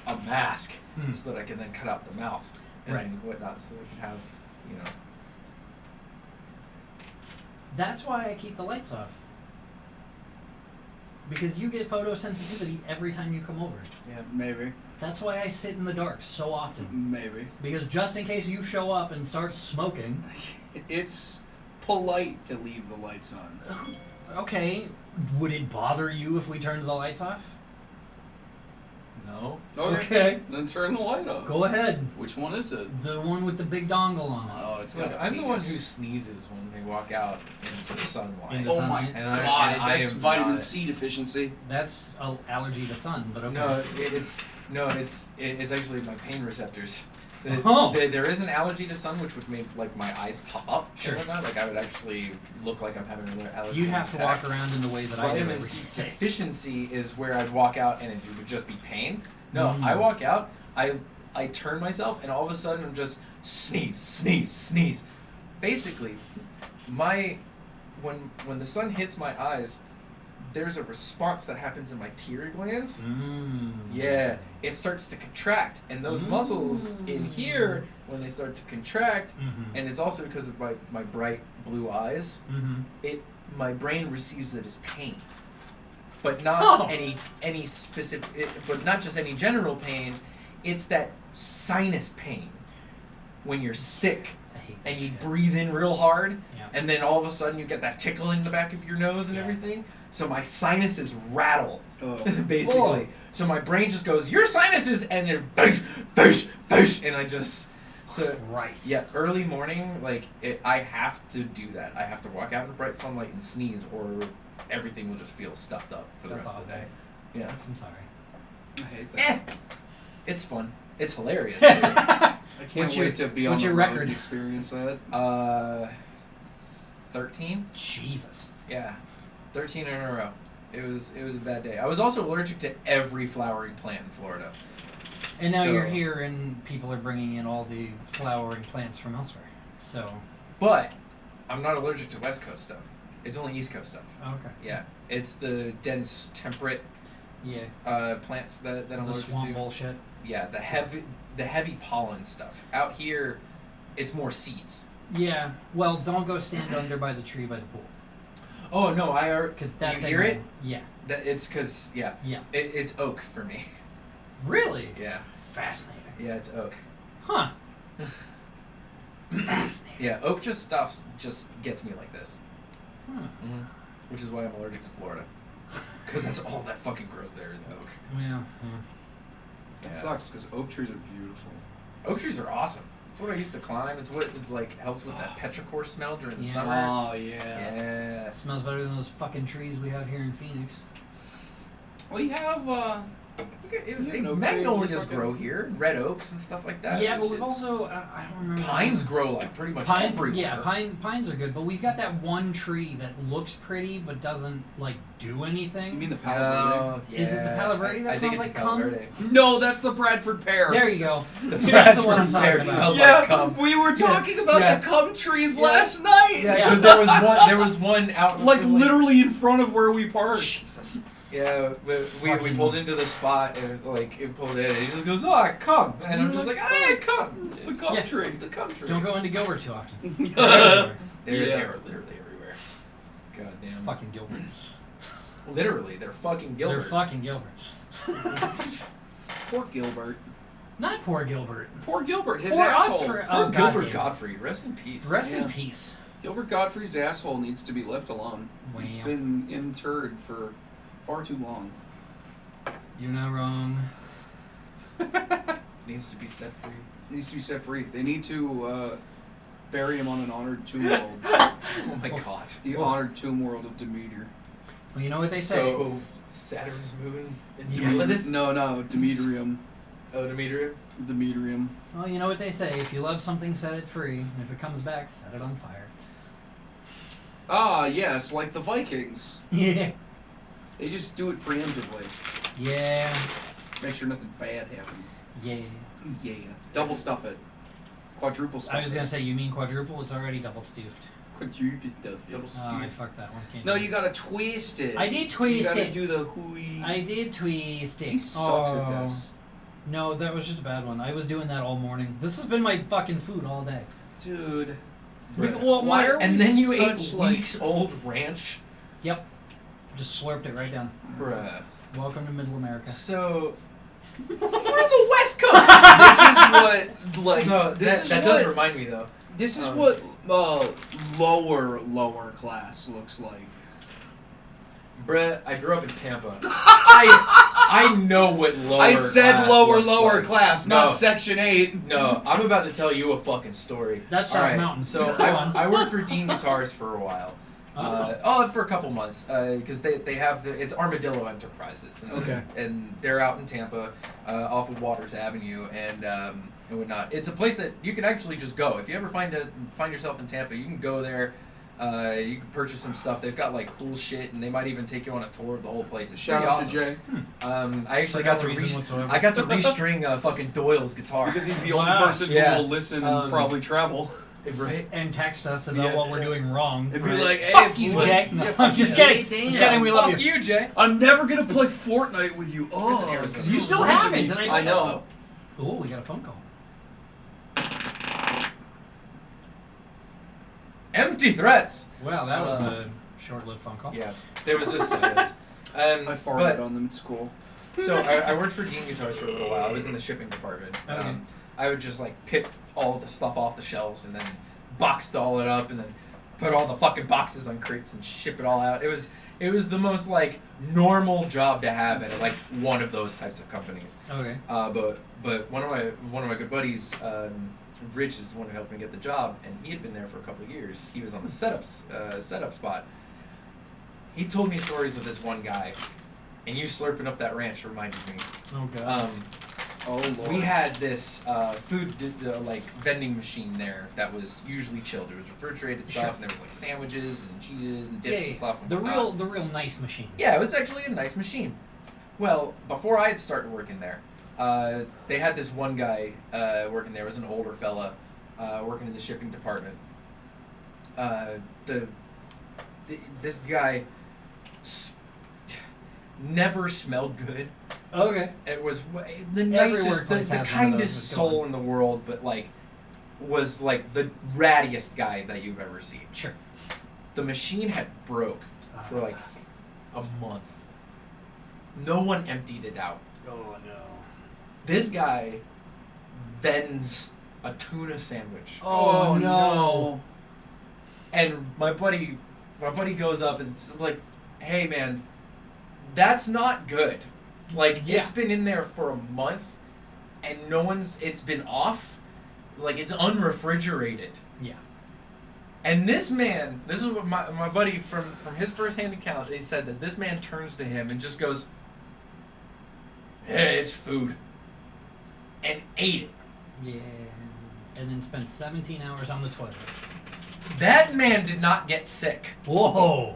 B: a mask so that I can then cut out the mouth and
A: Right.
B: whatnot, so we can have,
A: That's why I keep the lights off. Because you get photosensitivity every time you come over.
B: Yeah.
C: Maybe.
A: That's why I sit in the dark so often.
C: Maybe.
A: Because just in case you show up and start smoking.
C: It's polite to leave the lights on.
A: Okay, would it bother you if we turned the lights off?
B: No.
A: Okay.
C: Then turn the light off.
A: Go ahead.
C: Which one is it?
A: The one with the big dongle on it.
C: Oh, it's
B: Look,
C: got a
B: I'm the one who
C: penis.
B: sneezes when we walk out into the sunlight.
A: In the
C: Oh
A: sunlight.
C: my
B: And I-
C: god,
B: and I
C: that's
B: am
C: vitamin
B: not-
C: C deficiency.
A: That's an allergy to sun, but okay.
B: No, it's actually my pain receptors.
A: Oh.
B: There is an allergy to sun, which would make like my eyes pop up
A: Sure.
B: and whatnot. Like I would actually look like I'm having another allergy.
A: You'd have to
B: attack.
A: walk around in the way that I do
B: Vitamin
A: every
B: C
A: day.
B: deficiency is where I'd walk out and it would just be pain. No,
A: Mm.
B: I walk out, I turn myself, and all of a sudden I'm just sneeze, sneeze, sneeze. Basically, when the sun hits my eyes, there's a response that happens in my tear glands. Yeah, it starts to contract, and those muscles in here, when they start to contract, and it's also because of my bright blue eyes, my brain receives it as pain. but not any specific, but not just any general pain. It's that sinus pain when you're sick
A: I hate
B: and
A: that
B: you
A: shit.
B: breathe in real hard,
A: Yeah.
B: and then all of a sudden you get that tickle in the back of your nose and
A: Yeah.
B: everything. So my sinuses rattle,
C: Oh.
B: basically.
A: Whoa.
B: So my brain just goes, your sinuses, and it fish, and I just
A: Christ.
B: yeah. Early morning, I have to do that. I have to walk out in the bright sunlight and sneeze, or everything will just feel stuffed up for the
A: That's
B: rest of the
A: awful.
B: day. Yeah.
A: I'm sorry.
C: I hate that.
B: It's fun. It's hilarious. Too.
C: I can't
A: What's
C: wait
A: your-
C: to be on
A: what's
C: the
A: your
C: road
A: record?
C: and experience that.
B: 13.
A: Jesus.
B: Yeah, 13 in a row. It was a bad day. I was also allergic to every flowering plant in Florida.
A: And now
B: So-
A: you're here, and people are bringing in all the flowering plants from elsewhere. So,
B: But I'm not allergic to West Coast stuff. It's only East Coast stuff.
A: okay.
B: Yeah, it's the dense, temperate
A: Yeah.
B: plants that I'm
A: The
B: allergic
A: swamp
B: to.
A: bullshit.
B: Yeah, the heavy pollen stuff. Out here, it's more seeds.
A: Yeah. Well, don't go stand under by the tree by the pool.
B: Oh no,
A: Because that
B: you
A: thing
B: hear it?
A: will- Yeah.
B: That it's because
A: Yeah.
B: it's oak for me.
A: Really?
B: Yeah,
A: Fascinating.
B: yeah, it's oak.
A: Huh. Fascinating.
B: Yeah, oak just gets me like this.
A: Huh.
B: Which is why I'm allergic to Florida. Because that's all that fucking grows there is oak.
A: Well,
C: That
B: Yeah.
C: sucks because oak trees are beautiful.
B: Oak trees are awesome. It's what I used to climb. It's what helps with that petrichor smell during the
A: Yeah.
B: summer.
C: Oh yeah.
B: Yeah.
A: it smells better than those fucking trees we have here in Phoenix.
C: Well, you have
B: Magnolias grow here, red oaks and stuff like that.
A: Yeah, but
B: It's-
A: we've also I don't remember.
B: pines grow like pretty much
A: Pines,
B: everywhere.
A: yeah, pines are good, but we've got that one tree that looks pretty but doesn't like do anything.
C: You mean the Palo Verde?
A: Is it the Palo Verde that
B: I think
A: smells
B: it's
A: like
B: the Palo
A: cum?
B: Verde.
C: No, that's the Bradford pear.
A: There you go.
B: The
A: That's the one I'm
B: Bradford
A: talking
B: pear
A: about.
B: smells
C: Yeah,
B: like cum.
C: we were talking about
B: Yeah.
C: the cum trees
B: Yeah.
C: last night.
B: Yeah,
A: Yeah.
B: because there was one out
C: Like literally in front of where we parked.
A: Jesus.
B: Yeah, we
A: Fucking-
B: pulled into the spot and it pulled in and he just goes, "Oh, come," and I'm just like, "Ah, come."
C: It's the cum
A: Yeah.
C: tree.
B: It's the cum tree.
A: Don't go into Gilbert too often.
C: Yeah.
B: They're
C: Yeah.
B: literally everywhere. God damn.
A: Fucking Gilbert.
B: Literally, they're fucking Gilbert.
A: They're fucking Gilbert.
C: Poor Gilbert.
A: Not poor Gilbert.
C: Poor Gilbert. His
A: Poor us
C: asshole.
A: for
B: Poor
A: oh,
B: Gilbert
A: goddamn.
B: Gottfried. Rest in peace.
A: Rest in
C: Yeah.
A: peace.
C: Gilbert Gottfried's asshole needs to be left alone.
A: Wow.
C: He's been interred for far too long.
A: You're not wrong.
B: Needs to be set free.
C: He needs to be set free. They need to bury him on an honored tomb world.
B: Oh my god.
C: The honored tomb world of Demeter.
A: Well, you know what they say.
B: So Saturn's moon Enceladus.
C: No, Demetrium.
B: Oh, Demetrium.
C: Demetrium.
A: Well, you know what they say. If you love something, set it free. And if it comes back, set it on fire.
C: Ah, yes, like the Vikings.
A: Yeah.
C: They just do it preemptively.
A: Yeah.
C: Make sure nothing bad happens.
A: Yeah.
C: Yeah. Double stuff it. Quadruple stuff
A: I was
C: it.
A: gonna say you mean quadruple. It's already double stuffed.
C: Quadruple stuff it.
B: Double
A: Oh, I
B: stuffed.
A: fucked that one. Can't
C: No,
A: do
C: you
A: it.
C: gotta twist it.
A: I did
C: You
A: twist
C: gotta
A: it.
C: do the hooey.
A: I did twist it.
C: He sucks
A: oh.
C: at this.
A: No, that was just a bad one. I was doing that all morning. This has been my fucking food all day.
C: Dude.
B: Bruh.
A: Well,
C: Why are we
B: And then you ate
C: such, like-
B: weeks old ranch.
A: Yep. Just slurped it right down.
B: Bruh.
A: Welcome to Middle America.
B: So we're the West Coast.
C: This is what, like,
B: So
C: this
B: that
C: is
B: does
C: what,
B: remind me though.
C: this is
B: um,
C: what lower class looks like.
B: Bruh, I grew up in Tampa. I know what lower
C: I said
B: class
C: lower
B: looks like.
C: class,
B: No.
C: not Section 8.
B: No, I'm about to tell you a fucking story.
A: That's
B: All
A: South
B: right,
A: Mountain.
B: So
A: Go on.
B: I worked for Dean Guitars for a while. For a couple months, because they have it's Armadillo Enterprises. And,
C: Okay.
B: And they're out in Tampa, off of Waters Avenue and whatnot. It's a place that you can actually just go. If you ever find yourself in Tampa, you can go there. You can purchase some stuff. They've got like cool shit, and they might even take you on a tour of the whole place. It's
C: Shout
B: pretty
C: out
B: awesome.
C: to Jay.
B: I actually
A: For
B: got
A: no
B: to
A: reason whatsoever.
B: I got to restring fucking Doyle's guitar
C: Because he's the
A: Wow.
C: only person
B: Yeah.
C: who will listen and probably travel.
B: right.
A: And text us about
C: Yeah.
A: what we're doing wrong.
C: And be like, hey,
A: Fuck
C: if
A: you,
C: would-
A: Jay. No,
C: Yeah,
A: I'm
C: fuck
A: just
C: you.
A: kidding.
C: Damn.
A: I'm kidding. We love
B: Fuck
A: you.
B: you, Jay.
C: I'm never gonna play Fortnite with you. Oh,
B: Arizona.
C: 'cause
A: You still
C: ruined
A: haven't,
C: me.
A: and
C: I know.
A: Oh, we got a phone call.
B: Empty threats.
A: Well, that was
B: Uh,
A: a short-lived phone call.
B: Yeah, there was just silence.
C: I farted on them. It's cool.
B: So I worked for Dean Guitars for a little while. I was in the shipping department.
A: Okay.
B: I would just like pick all the stuff off the shelves and then box all it up and then put all the fucking boxes on crates and ship it all out. It was the most like normal job to have at like one of those types of companies.
A: Okay.
B: But one of my good buddies, Rich, is the one who helped me get the job, and he had been there for a couple of years. He was on the setup spot. He told me stories of this one guy, and you slurping up that ranch reminded me.
A: Oh god.
C: Oh Lord.
B: We had this food like vending machine there that was usually chilled. It was refrigerated stuff,
A: Sure.
B: and there was like sandwiches and cheeses and dips
A: Yeah,
B: and stuff. And
A: the
B: whatnot.
A: real nice machine.
B: Yeah, it was actually a nice machine. Well, before I had started working there, they had this one guy working there. It was an older fella working in the shipping department. This guy never smelled good.
A: Okay.
B: It was the
A: Every
B: nicest,
A: workplace
B: the
A: has one of
B: kindest
A: those
B: soul
A: going.
B: in the world, but like, was like the rattiest guy that you've ever seen.
A: Sure.
B: The machine had broke for like a month. No one emptied it out.
A: Oh no.
B: This guy vends a tuna sandwich.
A: Oh, no.
B: And my buddy goes up and is like, "Hey man, that's not good. Like
A: Yeah.
B: it's been in there for a month, and it's been off. Like it's unrefrigerated."
A: Yeah.
B: And this is what my buddy from his firsthand account, he said that this man turns to him and just goes, "Hey, it's food," and ate it.
A: Yeah. And then spent 17 hours on the toilet.
B: That man did not get sick.
A: Whoa.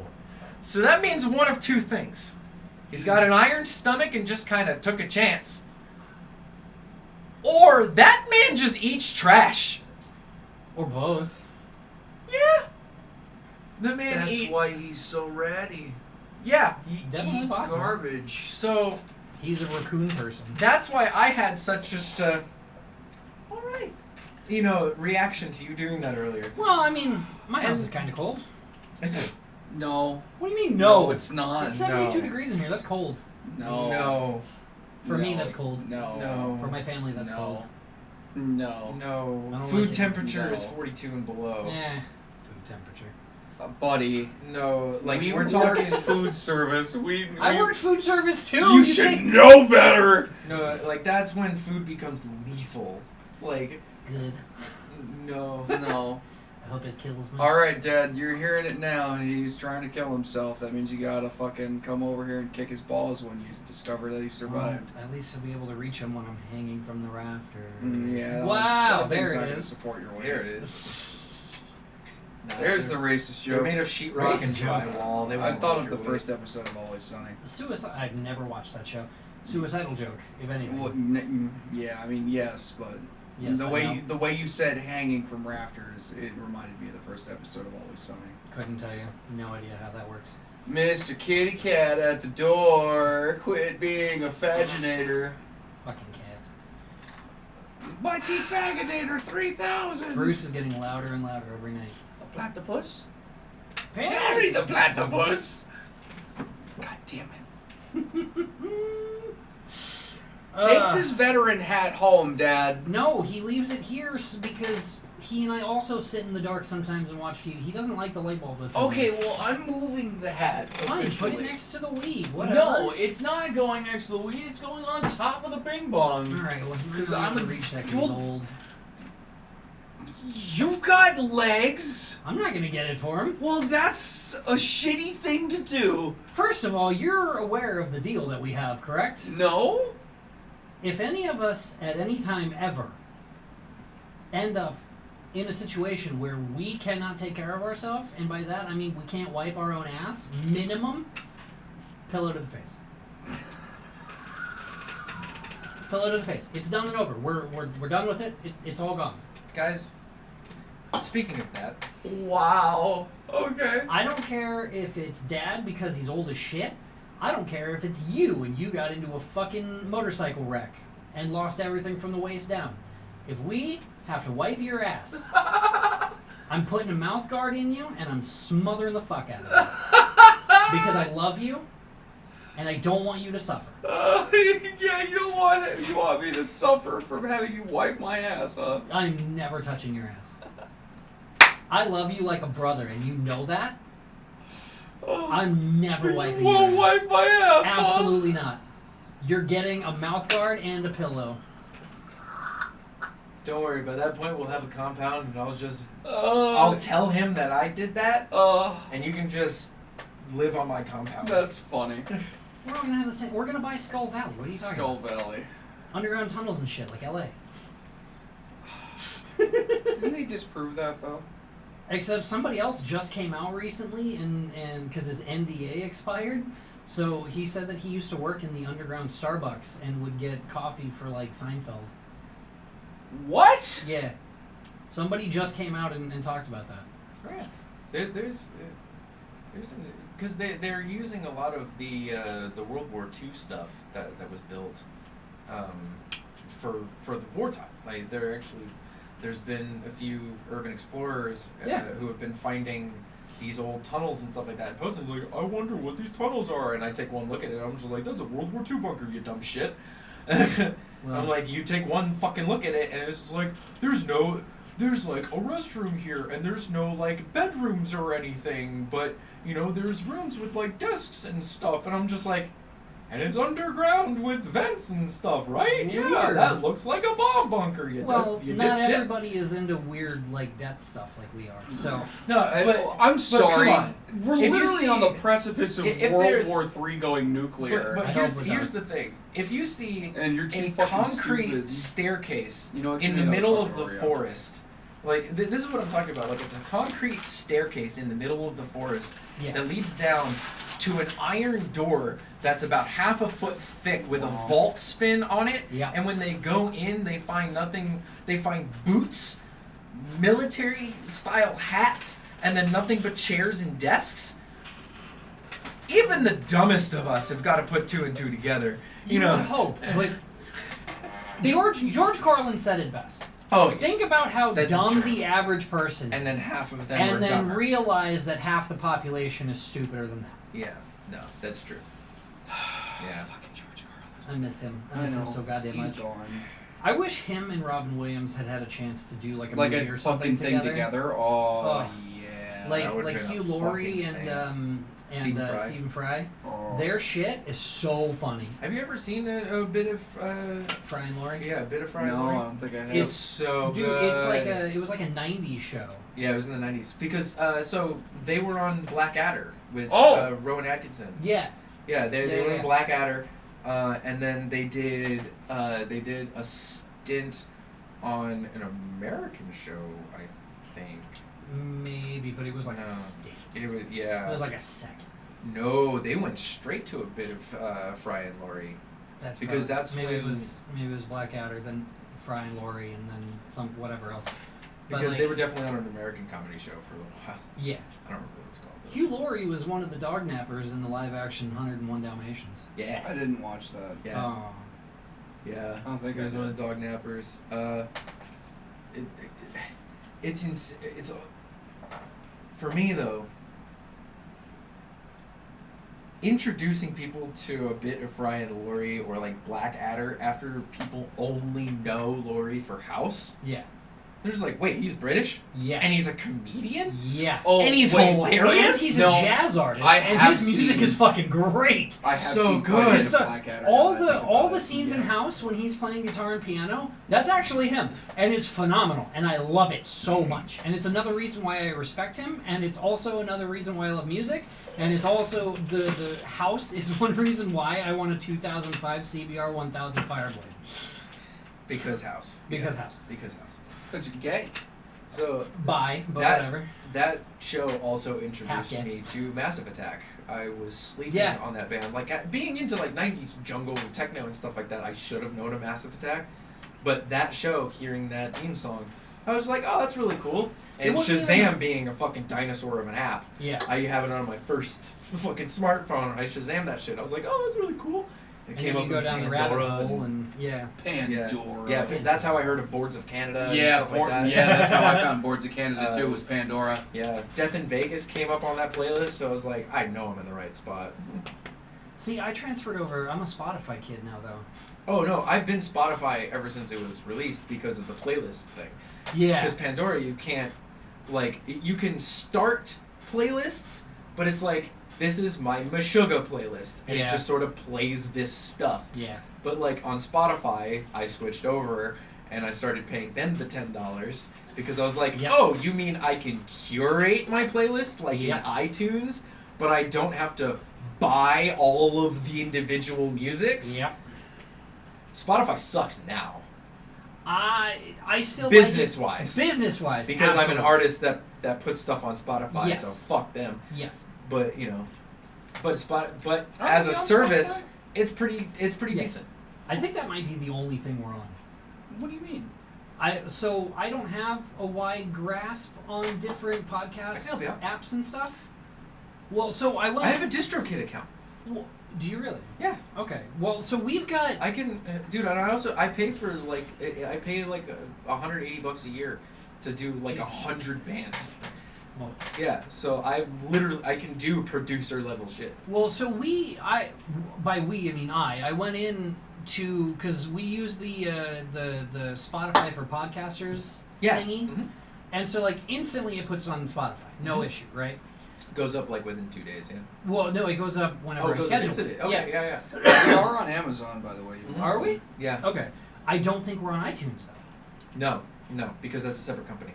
B: So that means one of two things. He's got an iron stomach and just kind of took a chance. Or that man just eats trash.
A: Or both.
B: Yeah. The man
C: That's
B: eat.
C: why he's so ratty.
B: Yeah.
C: He
A: Definitely
C: eats
A: possible.
C: garbage.
B: So
A: He's a raccoon person.
B: that's why I had such just a, all right, reaction to you doing that earlier.
A: Well, I mean, my house is kind of cold.
C: No.
A: What do you mean,
C: No,
A: no?
C: it's not.
A: It's 72
B: no.
A: degrees in here. That's cold.
C: No.
B: No.
A: For me,
C: No,
A: that's
C: it's-
A: cold.
C: No.
B: No.
A: For my family, that's
C: no.
A: cold.
C: No.
B: No.
A: I don't
B: Food
A: like it.
B: temperature is
C: No.
B: 42 and below.
A: Food temperature.
C: Buddy.
B: No, like
C: we
B: we're
C: work
B: talking.
C: food service.
A: I worked food service too.
C: You should
A: say
C: know better.
B: No, like that's when food becomes lethal. Like,
A: good.
B: no.
C: No.
A: I hope it kills me.
C: All right, Dad. You're hearing it now. He's trying to kill himself. That means you gotta fucking come over here and kick his balls when you discover that he survived.
A: Well, at least I'll be able to reach him when I'm hanging from the rafters.
C: Yeah.
A: Wow,
C: that thing's
A: there
C: not
A: it
C: gonna
A: is.
C: Support your weight.
B: There it is. No,
C: There's the
B: they're-
C: racist
B: They're
C: joke.
B: made of sheetrock and
A: Racist joke.
B: drywall. They
C: I
B: won't
C: thought
B: hold
C: of the
B: your
C: first
B: weight.
C: episode of Always Sunny.
A: Suicide. I've never watched that show. Suicidal joke, if anything.
C: Well, yeah, I mean yes, but
A: Yes, I know.
C: the way you said hanging from rafters, it reminded me of the first episode of Always Sunny.
A: Couldn't tell you. No idea how that works.
C: Mr. Kitty Cat at the door, quit being a faginator.
A: Fucking cats.
C: But the Faginator 3000!
A: Bruce is getting louder and louder every night.
C: A platypus?
A: Perry
C: Perry the platypus! God damn it. Take this veteran hat home, Dad.
A: No, he leaves it here because he and I also sit in the dark sometimes and watch TV. He doesn't like the light bulb that's in
C: Okay,
A: there.
C: well, I'm moving the hat.
A: Fine, put
C: officially.
A: it next to the weed. Whatever.
E: No, it's not going next to the weed. It's going on top of the bing bong.
A: Alright, well, he
C: 'Cause
A: doesn't
C: I'm
A: have to
C: a-
A: reach that because he's
C: you'll-
A: old.
C: You've got legs?
A: I'm not gonna get it for him.
C: Well, that's a shitty thing to do.
A: First of all, you're aware of the deal that we have, correct?
C: No?
A: If any of us at any time ever end up in a situation where we cannot take care of ourselves, and by that I mean we can't wipe our own ass, minimum, pillow to the face. Pillow to the face. It's done and over. We're done with it. It's all gone.
B: Guys, speaking of that,
C: Wow. Okay.
A: I don't care if it's Dad because he's old as shit. I don't care if it's you and you got into a fucking motorcycle wreck and lost everything from the waist down. If we have to wipe your ass, I'm putting a mouth guard in you and I'm smothering the fuck out of you. Because I love you and I don't want you to suffer.
C: Yeah, you don't want it. You want me to suffer from having you wipe my ass, huh?
A: I'm never touching your ass. I love you like a brother, and you know that. I'm never wiping your
C: won't
A: ass.
C: wipe my ass,
A: Absolutely not. You're getting a mouth guard and a pillow.
B: Don't worry, by that point we'll have a compound and I'll just...
C: huh?
B: I'll tell him that I did that,
C: Uh,
B: and you can just live on my compound.
C: that's funny.
A: We're all gonna have the same. We're gonna buy Skull Valley. What are you talking
C: Skull
A: about?
C: Valley.
A: Underground tunnels and shit, like LA.
C: Didn't they disprove that, though?
A: Except somebody else just came out recently, and because his NDA expired, so he said that he used to work in the underground Starbucks and would get coffee for like Seinfeld.
C: What?
A: Yeah, somebody just came out and talked about that.
B: Oh, yeah. There's because they're using a lot of the World War II stuff that was built for the wartime. Like there's been a few urban explorers who have been finding these old tunnels and stuff like that, and posting like, I wonder what these tunnels are, and I take one look at it, I'm just like, that's a World War II bunker, you dumb shit.
A: Well,
B: I'm like, you take one fucking look at it, and it's just like, there's like a restroom here, and there's no like bedrooms or anything, but you know, there's rooms with like desks and stuff, and I'm just like, and it's underground with vents and stuff, right? Yeah,
A: Weird.
B: that looks like a bomb bunker. You
A: well,
B: you
A: not
B: dipshit.
A: everybody is into weird like death stuff like we are. So
B: No,
C: I'm sorry.
B: come on.
C: We're
B: If you
C: literally
B: see-
C: on the precipice of
B: if
C: World
B: there's-
C: War III going nuclear.
B: But
A: I
B: here's
A: hope we
B: here's
A: don't.
B: the thing: if you see
C: and you're too
B: a
C: fucking
B: concrete
C: stupid.
B: staircase
C: You know what,
B: in
C: give
B: the
C: me another
B: middle of
C: fucking
B: the
C: Oreo.
B: forest, like this is what I'm talking about. Like it's a concrete staircase in the middle of the forest
A: yeah,
B: that leads down to an iron door that's about half a foot thick with a vault spin on it.
A: Yeah.
B: And when they go in, they find nothing. They find boots, military style hats, and then nothing but chairs and desks. Even the dumbest of us have got to put two and two together. You know.
A: would hope, but George Carlin said it best.
B: Oh,
A: Think about how
B: This is
A: dumb
B: true.
A: the average person
B: and then
A: is,
B: half of them are
A: and then
B: dumber.
A: realize that half the population is stupider than that.
B: Yeah. No, that's true. Yeah.
C: Fucking George Carlin.
A: I miss him. I
C: I
A: miss him
C: know.
A: so goddamn
C: He's
A: much.
C: gone.
A: I wish him and Robin Williams had had a chance to do like a
C: Like
A: movie
C: a
A: or something
C: fucking thing together. Oh,
A: Oh.
C: yeah.
A: Like
B: That would've been
A: Hugh
B: a
A: Laurie
B: fucking
A: and
B: thing. Stephen Fry.
A: Stephen Fry.
C: Oh.
A: Their shit is so funny.
B: Have you ever seen a bit of
A: Fry and Laurie.
B: yeah, a bit of Fry and
C: No,
B: Laurie?
C: I don't think I have.
B: It's so
A: Dude,
B: good.
A: it was like a '90s show.
B: Yeah, it was in the 90s because so they were on Blackadder with
C: Oh!
B: Rowan Atkinson.
A: Yeah.
B: Yeah, they were
A: Yeah.
B: in Blackadder, and then they did a stint on an American show, I think.
A: Maybe, but it was like
B: No.
A: a stint.
B: It was
A: It was like a second.
B: no, they went straight to a bit of Fry and Laurie.
A: That's
B: Because
A: probably-
B: that's
A: maybe
B: when-
A: it was Blackadder, then Fry and Laurie, and then some whatever else. But,
B: Because
A: like,
B: they were definitely on an American comedy show for a little while.
A: Yeah.
B: I don't remember what it was called. though.
A: Hugh Laurie was one of the dog nappers in the live-action 101 Dalmatians.
B: Yeah.
C: I didn't watch that.
B: Yeah.
A: Oh.
B: Yeah.
C: I don't think
B: He
C: I
B: was
C: did.
B: one of the dog nappers. It's for me though. Introducing people to a bit of Fry and Laurie or like Blackadder after people only know Laurie for House,
A: Yeah.
B: they're just like, wait, he's British
A: Yeah.
B: and he's a comedian
A: Yeah.
C: Oh,
B: and he's
C: wait,
B: hilarious.
A: And he's
C: No,
A: a jazz artist,
C: I
A: and
C: have
A: his music
C: seen-
A: is fucking great.
C: I have
B: So
C: seen
B: good.
C: quite a bit
A: His
C: of
A: stuff-
C: Blackadder
A: all
C: now that I think
A: all
C: about
A: the
C: it.
A: scenes in
C: Yeah.
A: House when he's playing guitar and piano, that's actually him, and it's phenomenal, and I love it so much. And it's another reason why I respect him, and it's also another reason why I love music, and it's also the House is one reason why I want a 2005 CBR 1000 Fireblade.
B: Because House.
A: Because House.
B: Because House.
C: Because you're gay.
B: So
A: Bye, but
B: That-
A: whatever.
B: that show also
A: Half
B: introduced
A: gay.
B: me to Massive Attack. I was sleeping
A: Yeah.
B: on that band. Like being into like 90s jungle and techno and stuff like that, I should have known a Massive Attack. But that show, hearing that theme song, I was like, oh, that's really cool. And
A: wasn't
B: Shazam
A: even-
B: being a fucking dinosaur of an app,
A: Yeah.
B: I have it on my first fucking smartphone. I Shazam that shit. I was like, oh, that's really cool. It
A: And then you go
B: with
A: down the rabbit
B: Pandora
A: hole, and yeah.
C: Pandora.
B: Yeah, that's how I heard of Boards of Canada. and
C: Yeah,
B: stuff like that.
C: yeah, that's how I found Boards of Canada too, was Pandora.
B: Yeah, Death in Vegas came up on that playlist, so I was like, I know I'm in the right spot.
A: See, I transferred over. I'm a Spotify kid now, though.
B: Oh no, I've been Spotify ever since it was released because of the playlist thing.
A: Yeah.
B: Because Pandora, you can't, like, you can start playlists, but it's like, this is my Meshuggah playlist, and
A: Yeah.
B: it just sort of plays this stuff.
A: Yeah.
B: But like on Spotify, I switched over and I started paying them the $10 because I was like,
A: Yep.
B: oh, you mean I can curate my playlist like
A: Yep.
B: in iTunes, but I don't have to buy all of the individual musics?
A: Yep.
B: Spotify sucks now.
A: I still
B: Business-wise.
A: like it. Business-wise.
B: Because I'm an
A: absolutely.
B: artist that puts stuff on Spotify,
A: Yes.
B: so fuck them.
A: Yes.
B: But you know, but
C: Aren't
B: as
C: we
B: a
C: on
B: service,
C: Spotify?
B: it's pretty
A: Yes.
B: decent.
A: I think that might be the only thing we're on.
C: What do you mean?
A: So I don't have a wide grasp on different podcast
B: I can help you out.
A: apps and stuff. Well, so I went.
B: I have a DistroKid account.
A: Well, do you really?
B: Yeah.
A: Okay. Well, so we've got.
B: I can, dude. And I pay for like I pay like $180 a year to do like
A: Jesus.
B: 100 bands.
A: Well,
B: Yeah, so I can do producer level shit.
A: Well, so by we I mean I went in to because we use the Spotify for podcasters
B: Yeah.
A: thingy,
B: Mhm.
A: and so like instantly it puts it on Spotify, no
B: Mhm.
A: issue, right?
B: Goes up like within 2 days. Yeah.
A: Well, no, it goes up whenever I
B: it goes
A: schedule
B: instant.
A: it.
B: Okay. Yeah.
C: We are on Amazon, by the way.
B: Mhm.
A: Are we?
B: Yeah.
A: Okay. I don't think we're on iTunes though.
B: No, because that's a separate company.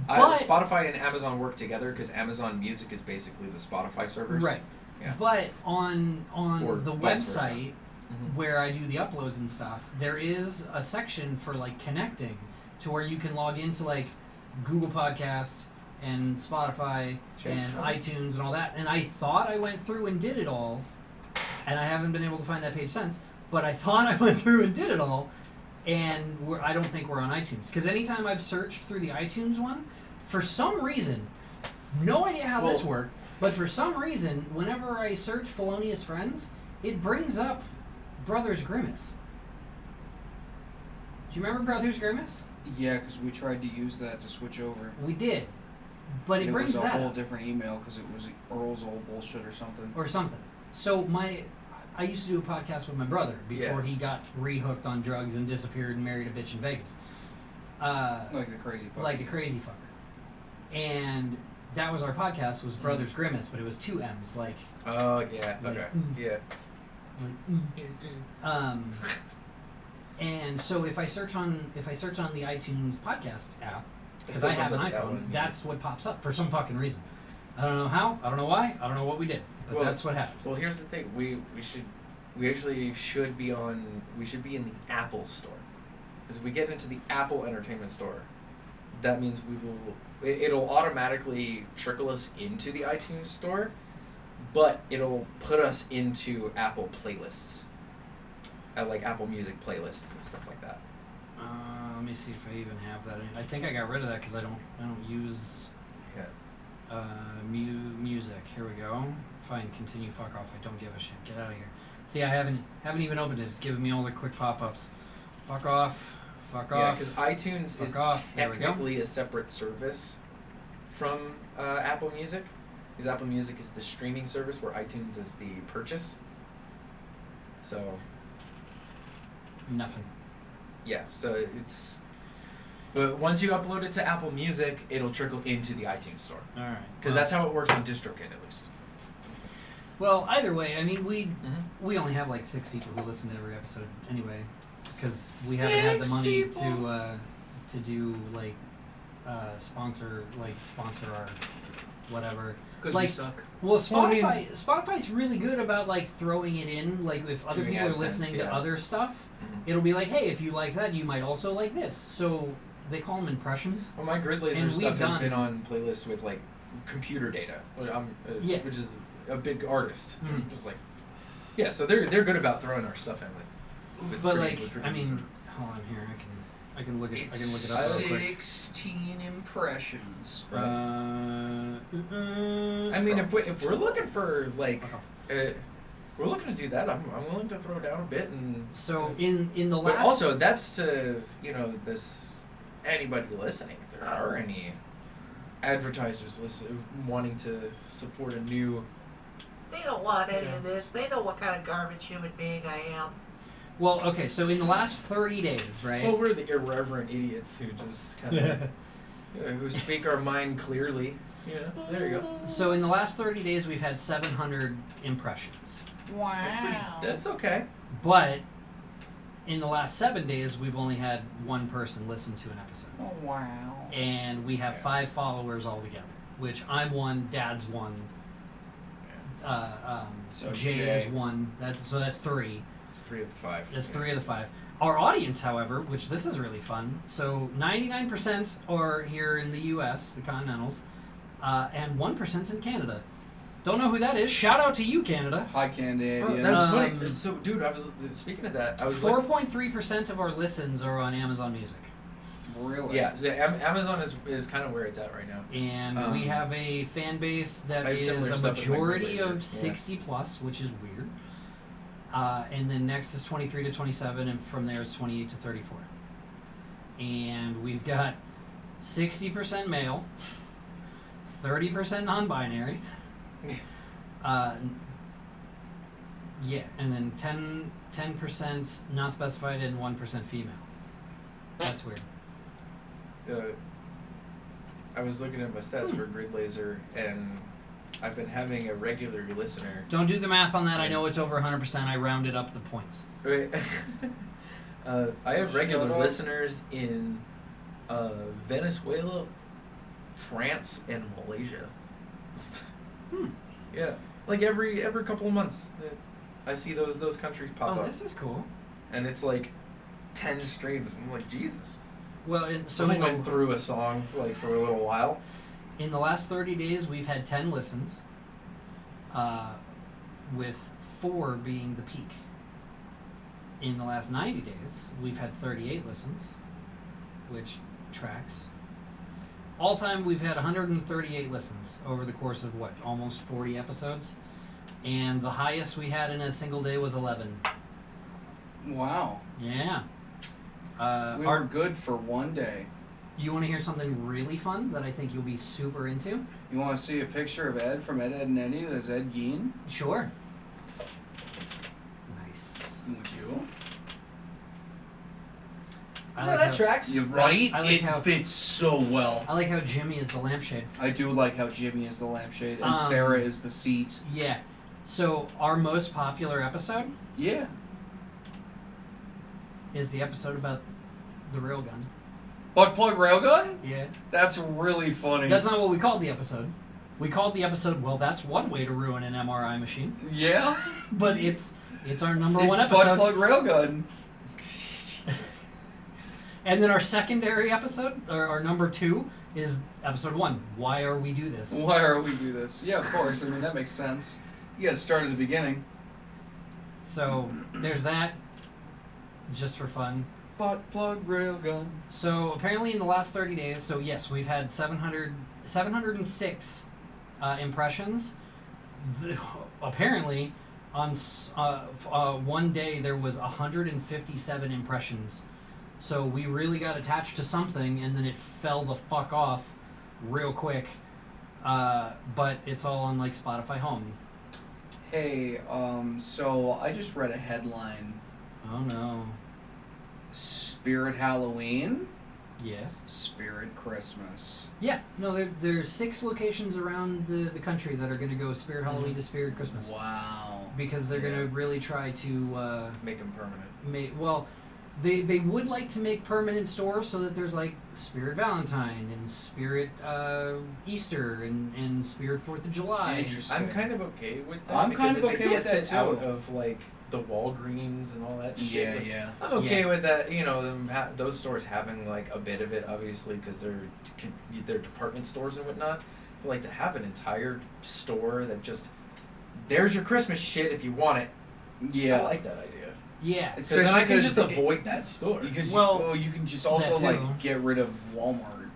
A: But
B: Spotify and Amazon work together because Amazon Music is basically the Spotify servers.
A: right.
B: Yeah.
A: But on
B: Or
A: the
B: vice versa.
A: website
B: Mhm.
A: where I do the uploads and stuff, there is a section for like connecting to where you can log into like Google Podcast and Spotify
B: Sure.
A: and
B: Okay.
A: iTunes and all that. And I thought I went through and did it all, and I haven't been able to find that page since. But I thought I went through and did it all, and I don't think we're on iTunes because anytime I've searched through the iTunes one, for some reason, no idea how this
B: Well-
A: worked, but for some reason, whenever I search Felonious Friends, it brings up Brothers Grimace. Do you remember Brothers Grimace?
C: Yeah, because we tried to use that to switch over.
A: We did, but it
C: And
A: brings
C: was a
A: that
C: whole
A: up,
C: different email because it was Earl's old bullshit or something.
A: or something. So I used to do a podcast with my brother before
B: Yeah.
A: he got rehooked on drugs and disappeared and married a bitch in Vegas.
C: Like the crazy fucker.
A: Like a crazy fucker. And that was our podcast, was Brothers Grimace, but it was 2 M's, like
B: Oh yeah.
A: Like,
B: Okay.
A: mm.
B: Yeah.
A: And so if I search on the iTunes podcast app, because
B: still
A: I have an
B: comes up that
A: iPhone,
B: one, yeah.
A: that's what pops up for some fucking reason. I don't know how, I don't know why, I don't know what we did, but
B: Well-
A: that's what happened.
B: Well, here's the thing. We actually should be in the Apple store. Because if we get into the Apple Entertainment Store, that means it'll automatically trickle us into the iTunes store, but it'll put us into Apple playlists, like Apple Music playlists and stuff like that.
A: Let me see if I even have that. I think I got rid of that because I don't use
B: Yeah.
A: music. Here we go. Fine, continue. Fuck off. I don't give a shit. Get out of here. See, I haven't even opened it. It's giving me all the quick pop-ups. Fuck off. Fuck
B: Yeah,
A: off.
B: because iTunes
A: Fuck
B: is
A: off. There we go.
B: technically a separate service from Apple Music. Because Apple Music is the streaming service where iTunes is the purchase. So,
A: Nothing.
B: yeah, so it's... But once you upload it to Apple Music, it'll trickle into the iTunes store.
A: All right.
B: Because that's how it works on DistroKid, at least.
A: Well, either way, I mean,
B: Mm-hmm.
A: we only have like 6 people who listen to every episode anyway, because we haven't had the
C: 6
A: money
C: people?
A: to do like sponsor our whatever.
C: Because
A: like,
C: we suck.
A: Well,
B: Well, I mean-
A: Spotify's really good about like throwing it in. Like if other
B: Doing
A: people are
B: AdSense,
A: listening to
B: yeah.
A: other stuff,
B: Mhm.
A: it'll be like, hey, if you like that, you might also like this. So they call them impressions.
B: Well, my Grid Laser
A: And
B: stuff
A: we've
B: has
A: done-
B: been on playlists with, like, computer data,
A: Yeah.
B: which is a big artist.
A: Mhm.
B: Just like... Yeah, so they're good about throwing our stuff in with
A: But
B: pretty-
A: like,
B: with pretty
A: I mean,
B: decent-
A: hold on here. I can look it.
C: It's
A: I can look it up real quick.
C: 16 impressions.
B: Right.
A: I
B: I mean, if we're looking for, like...
A: Fuck off.
B: we're looking to do that. I'm willing to throw down a bit and...
A: So in the
B: But
A: last,
B: also, that's to, anybody listening. If there are any advertisers wanting to support a new
F: They don't want any of this. They know what kind of garbage human being I am.
A: Well, okay, so in the last 30 days, right?
B: Well, we're the irreverent idiots who just kind of who speak our mind clearly. Yeah, there you go.
A: So in the last 30 days, we've had 700 impressions.
F: Wow.
B: That's okay.
A: But in the last 7 days, we've only had one person listen to an episode.
F: Oh, wow.
A: And we have 5 followers altogether, which I'm one, Dad's one,
C: So
A: Jay is one. That's 3.
B: It's 3 of the 5.
A: That's 3 of the 5. Our audience, however, which this is really fun, so 99% are here in the U.S., the Continentals, and 1%'s in Canada. Don't know who that is. Shout out to you, Canada.
C: Hi, Canadian.
B: Bro, that was funny. So, dude, I was speaking of that. I was
A: 4.3% of our listens are on Amazon Music.
C: Really?
B: Yeah, so Amazon is kind of where it's at right now.
A: And we have a fan base that
B: I have
A: is
B: similar
A: a
B: stuff with my
A: majority
B: Blazer.
A: of 60 plus, which is weird. And then next is 23 to 27, and from there is 28 to 34. And we've got 60% male, 30% non-binary. Yeah, and then 10% not specified and 1% female. That's weird.
B: I was looking at my stats for Grid Laser, and I've been having a regular listener.
A: Don't do the math on that. I know it's over 100%. I rounded up the points.
B: Right. I have regular
C: Shut up.
B: listeners in Venezuela, France, and Malaysia. Yeah, like every couple of months, I see those countries pop
A: Oh,
B: up,
A: this is cool.
B: and it's like 10 streams. I'm like, Jesus.
A: Well, so
B: Someone went through a song like for a little while.
A: in the last 30 days, we've had 10 listens, with 4 being the peak. In the last 90 days, we've had 38 listens, which tracks. All time, we've had 138 listens over the course of, almost 40 episodes? And the highest we had in a single day was 11.
C: Wow.
A: Yeah.
C: We were good for one day.
A: You want to hear something really fun that I think you'll be super into?
C: You want to see a picture of Ed from Ed, and Eddie? That's Ed Gein.
A: Sure. Nice.
C: Would you?
A: I
B: Yeah,
A: like
B: that
A: how,
B: tracks.
C: You're right.
A: I like
C: it
A: how-
C: fits so well.
A: I like how Jimmy is the lampshade.
C: I do like how Jimmy is the lampshade and
A: Um,
C: Sarah is the seat.
A: Yeah. So our most popular episode
C: Yeah.
A: is the episode about the railgun.
C: Butt plug railgun?
A: Yeah.
C: That's really funny.
A: That's not what we called the episode. We called the episode, well, that's one way to ruin an MRI machine.
C: Yeah.
A: But it's our number one
C: It's
A: episode.
C: butt plug railgun.
A: And then our secondary episode, or our number 2, is episode 1. Why are we do this?
C: Why are we do this? Yeah, of course. I mean, that makes sense. You got to start at the beginning.
A: So there's that, just for fun.
C: Butt plug railgun.
A: So apparently in the last 30 days, so yes, we've had 706 impressions. Apparently, on one day there was 157 impressions. So we really got attached to something, and then it fell the fuck off real quick. But it's all on like Spotify Home.
C: Hey, so I just read a headline.
A: Oh no.
C: Spirit Halloween,
A: Yes.
C: Spirit Christmas.
A: Yeah. No, there's 6 locations around the country that are going to go Spirit Halloween to Spirit Christmas.
C: Wow.
A: Because they're going to really try to
B: Make them permanent.
A: They would like to make permanent stores so that there's like Spirit Valentine and Spirit Easter and Spirit 4th of July.
C: Interesting.
B: I'm kind of okay with that.
C: I'm kind
B: because
C: of
B: if
C: okay
B: it
C: with
B: gets
C: that,
B: it out
C: too.
B: of like the Walgreens and all that shit.
C: Yeah,
B: like,
C: yeah.
B: I'm okay
A: Yeah.
B: with that. You know, those stores having like a bit of it, obviously, because they're department stores and whatnot. But like to have an entire store that just there's your Christmas shit if you want it.
C: Yeah.
B: I like that idea.
A: Yeah.
B: Because then I can just avoid that store.
C: Because
A: Well,
C: you can just also
A: that too.
C: like get rid of Walmart.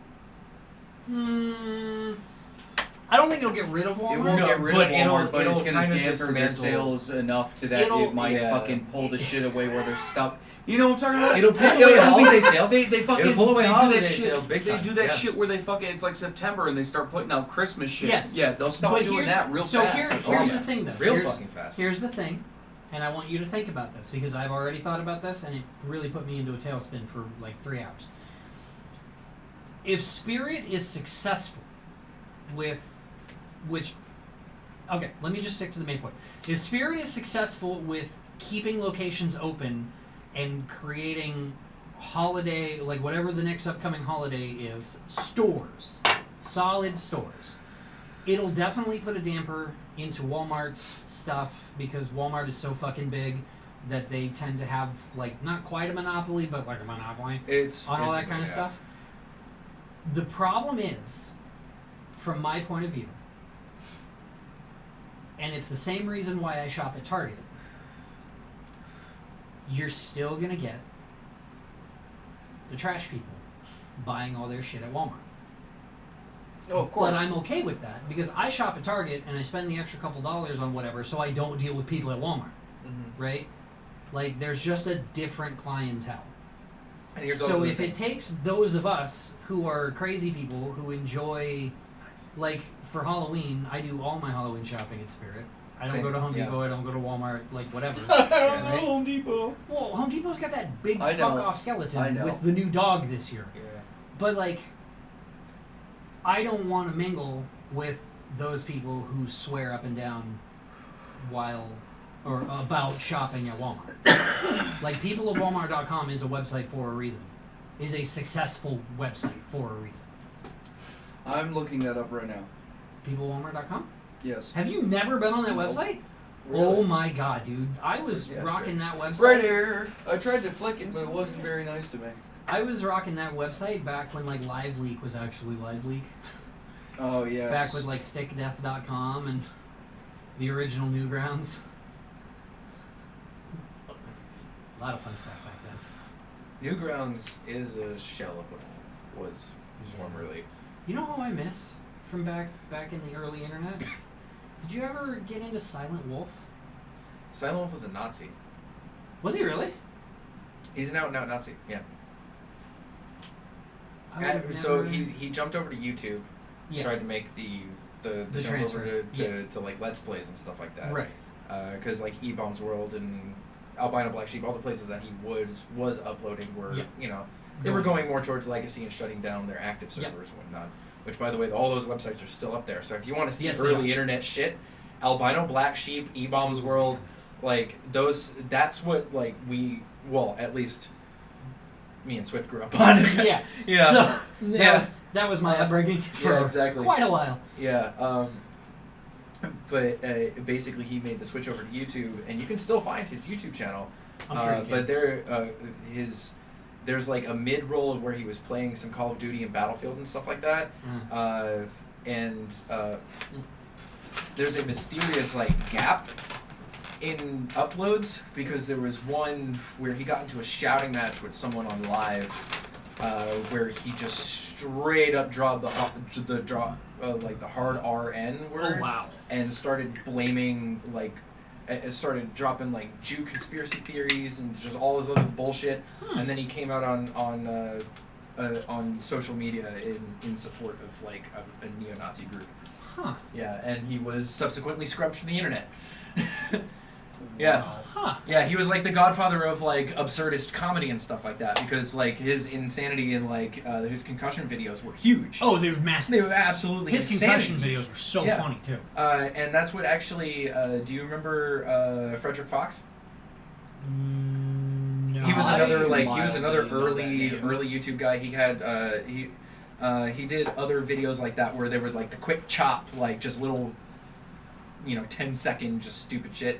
A: I don't think it'll get rid of Walmart.
C: It won't get rid of
B: but
C: Walmart, but it's
B: it'll
C: going to
B: kinda
C: dampen their
B: dismantle-
C: sales enough to that
A: It'll-
C: it might
B: Yeah.
C: fucking pull the shit away where they're stuck. You know what I'm talking about?
B: It'll pull away holiday sales.
C: They fucking
B: It'll pull away
C: they do
B: holiday
C: that shit.
B: sales big
C: They
B: time.
C: do that
B: Yeah.
C: shit where they fucking it's like September and they start putting out Christmas shit.
A: Yes.
C: Yeah, they'll stop
A: But
C: doing
A: here's-
C: that real
A: so
C: fast.
A: here's
C: Oh,
A: the
C: yes.
A: thing, though.
B: Real
A: Here's-
B: fucking fast.
A: Here's the thing, and I want you to think about this because I've already thought about this and it really put me into a tailspin for like 3 hours. If Spirit is successful with okay, let me just stick to the main point. If Spirit is successful with keeping locations open and creating holiday, like whatever the next upcoming holiday is, stores, solid stores, it'll definitely put a damper into Walmart's stuff because Walmart is so fucking big that they tend to have like not quite a monopoly but like a monopoly
B: It's
A: on all
B: it's
A: that
B: a-
A: kind of
B: yeah.
A: stuff. The problem is, from my point of view, and it's the same reason why I shop at Target, you're still gonna get the trash people buying all their shit at Walmart.
C: Oh, of course.
A: But I'm okay with that because I shop at Target and I spend the extra couple dollars on whatever so I don't deal with people at Walmart, right? Like, there's just a different clientele.
B: And here's
A: So
B: also the
A: if
B: thing.
A: it takes those of us who are crazy people who enjoy, like for Halloween, I do all my Halloween shopping at Spirit. I don't
B: Same,
A: go to Home
B: yeah.
A: Depot. I don't go to Walmart. Like whatever.
C: Right? Home Depot.
A: Well, Home Depot's got that big
C: I
A: fuck
C: know.
A: off
C: I
A: skeleton
C: know.
A: with the new dog this year.
B: Yeah.
A: But like, I don't want to mingle with those people who swear up and down while or about shopping at Walmart. Like, peopleofwalmart.com is a website for a reason. Is a successful website for a reason.
C: I'm looking that up right now.
A: Peopleofwalmart.com?
C: Yes.
A: Have you never been on that
C: Nope.
A: website?
C: Really?
A: Oh my god, dude. I was
C: Yeah,
A: rocking that website.
C: Right here. I tried to flick it, but it wasn't very nice to me.
A: I was rocking that website back when like LiveLeak was actually LiveLeak.
C: Oh yes.
A: Back with like stickdeath.com and the original Newgrounds. A lot of fun stuff back then.
B: Newgrounds is a shell of what it was formerly.
A: You know who I miss from back in the early internet? Did you ever get into Silent Wolf?
B: Silent Wolf was a Nazi.
A: Was he really?
B: He's an out-and-out Nazi. Yeah.
A: I would have
B: So
A: never-
B: he jumped over to YouTube.
A: yeah.
B: Tried to make the jump
A: transfer.
B: over
A: Yeah.
B: to like Let's Plays and stuff like that.
A: Right.
B: Because like E-Bomb's World and Albino Black Sheep, all the places that he was uploading were,
A: Yeah.
B: you know, they were going more towards legacy and shutting down their active
A: Yeah.
B: servers and whatnot. Which, by the way, all those websites are still up there. So if you want to see
A: Yes, they
B: early
A: are.
B: internet shit, Albino Black Sheep, E-Bomb's World, like those, that's what like at least me and Swift grew up on.
A: Yeah.
B: Yeah.
A: So
B: Yeah.
A: that was my upbringing for
B: Yeah, exactly.
A: quite a while.
B: Yeah, but basically he made the switch over to YouTube, and you can still find his YouTube channel.
A: I'm sure you can.
B: But there's like a mid-roll of where he was playing some Call of Duty and Battlefield and stuff like that. And there's a mysterious like gap in uploads because there was one where he got into a shouting match with someone on live, where he just straight up dropped the hard RN word.
A: Oh wow.
B: And started blaming it started dropping like Jew conspiracy theories and just all this other bullshit. And then he came out on social media in support of like a neo-Nazi group.
A: Huh.
B: Yeah, and he was subsequently scrubbed from the internet. Yeah.
A: Huh.
B: Yeah, he was like the godfather of like absurdist comedy and stuff like that because like his insanity and like his concussion videos were huge.
A: Oh, they were massive.
B: They were absolutely
A: His
B: insanity.
A: concussion videos were so
B: Yeah.
A: funny too.
B: And that's what actually. Do you remember Frederick Fox?
A: No.
B: He was another like he was
C: mildly
B: another
C: know that name.
B: early YouTube guy. He had he did other videos like that where they were like the quick chop, like just little, 10-second just stupid shit.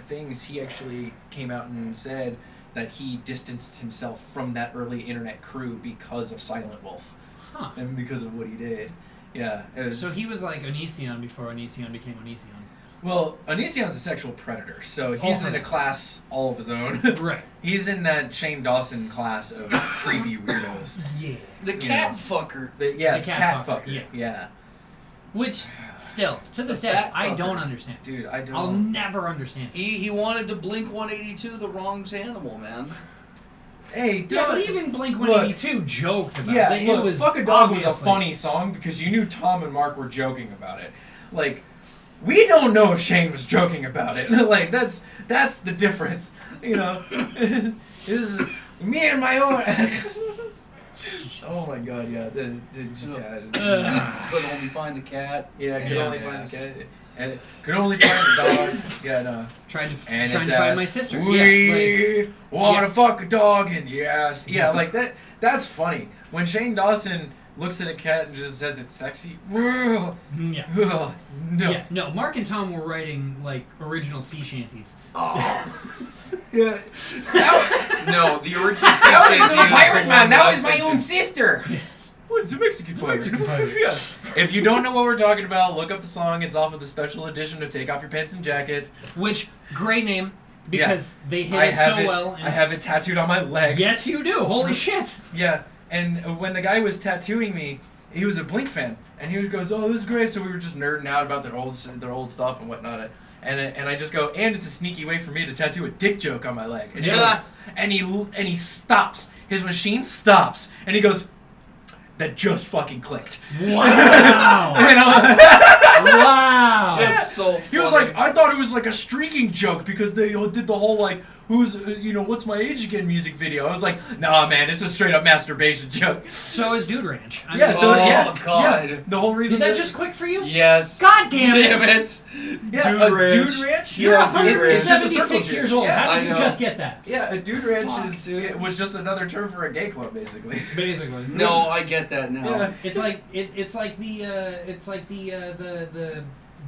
B: Things. He actually came out and said that he distanced himself from that early internet crew because of Silent Wolf
A: Huh.
B: and because of what he did. Yeah, it was.
A: So he was like Onision before Onision became Onision.
B: Well, Onision's a sexual predator, so he's
A: Also.
B: in a class all of his own.
A: Right.
B: He's in that Shane Dawson class of creepy weirdos.
A: Yeah.
C: The
B: You
C: cat
B: know.
C: fucker.
B: The
A: cat
B: cat
A: fucker,
B: fucker. Yeah.
A: Which, still, to this
C: The
A: day,
C: fat
A: I
C: fucker.
A: don't understand.
B: Dude, I don't.
A: I'll never understand.
C: He wanted to Blink 182 the wrong animal, man.
B: Hey, dude.
A: Yeah, but even Blink 182 joked about
B: Yeah,
A: it.
B: look,
A: It was
B: Fuck a Dog was a
A: obviously-
B: funny song because you knew Tom and Mark were joking about it. Like, we don't know if Shane was joking about it. Like, that's the difference. You know? This is me and my own... Oh my god, yeah.
C: Could only find the cat.
B: Yeah, could
A: Yeah.
B: only find the cat. And could only find the dog. Yeah, no.
A: Trying to
B: And
A: find
B: it's
A: my sister.
B: We want to
A: Yeah.
B: fuck a dog in the ass. Yeah, like that. That's funny. When Shane Dawson looks at a cat and just says it's sexy.
A: Yeah.
B: No.
A: Yeah. No, Mark and Tom were writing like original sea shanties.
B: Yeah.
C: No, the original sea
B: That was
C: shanty
B: the
C: is
B: pirate
C: the
B: man.
C: one
B: That
C: I
B: was my
C: sent
B: own
C: you.
B: sister. What? It's a Mexican pirate.
A: pirate.
B: Yeah. If you don't know what we're talking about, look up the song. It's off of the special edition of Take Off Your Pants and Jacket.
A: Which great name because they hit
B: I
A: it
B: have
A: so
B: it.
A: well. And
B: I have it tattooed on my leg.
A: Yes, you do. Holy shit.
B: Yeah, and when the guy was tattooing me, he was a Blink fan, and he goes, "Oh, this is great." So we were just nerding out about their old stuff and whatnot. And I just go, and it's a sneaky way for me to tattoo a dick joke on my leg. And he
A: Yeah.
B: goes, and he stops. His machine stops, and he goes, "That just fucking clicked."
A: Wow.
B: And I'm-
A: Wow.
C: That's so funny.
B: he was like, "I thought it was like a streaking joke because they did the whole like." Who's, what's my age again music video? I was like, nah, man, it's a straight up masturbation joke.
A: So is Dude Ranch. I
B: Yeah,
A: mean,
B: so,
C: Oh,
B: yeah.
C: God.
B: Yeah, the whole reason.
A: did that just click for you?
C: Yes.
A: God damn it.
B: Yeah,
C: Dude
B: a
C: Ranch.
B: Dude Ranch?
A: You're
C: Yeah, Dude Ranch.
B: It's just a circle
A: 176
B: jerk.
A: years old.
B: Yeah,
A: How
C: I
A: did you
C: know.
A: just get that?
B: Yeah, a Dude Ranch
C: Fuck, dude.
B: it was just another term for a gay club, basically.
A: Basically.
C: No, I get that now.
B: Yeah.
A: It's like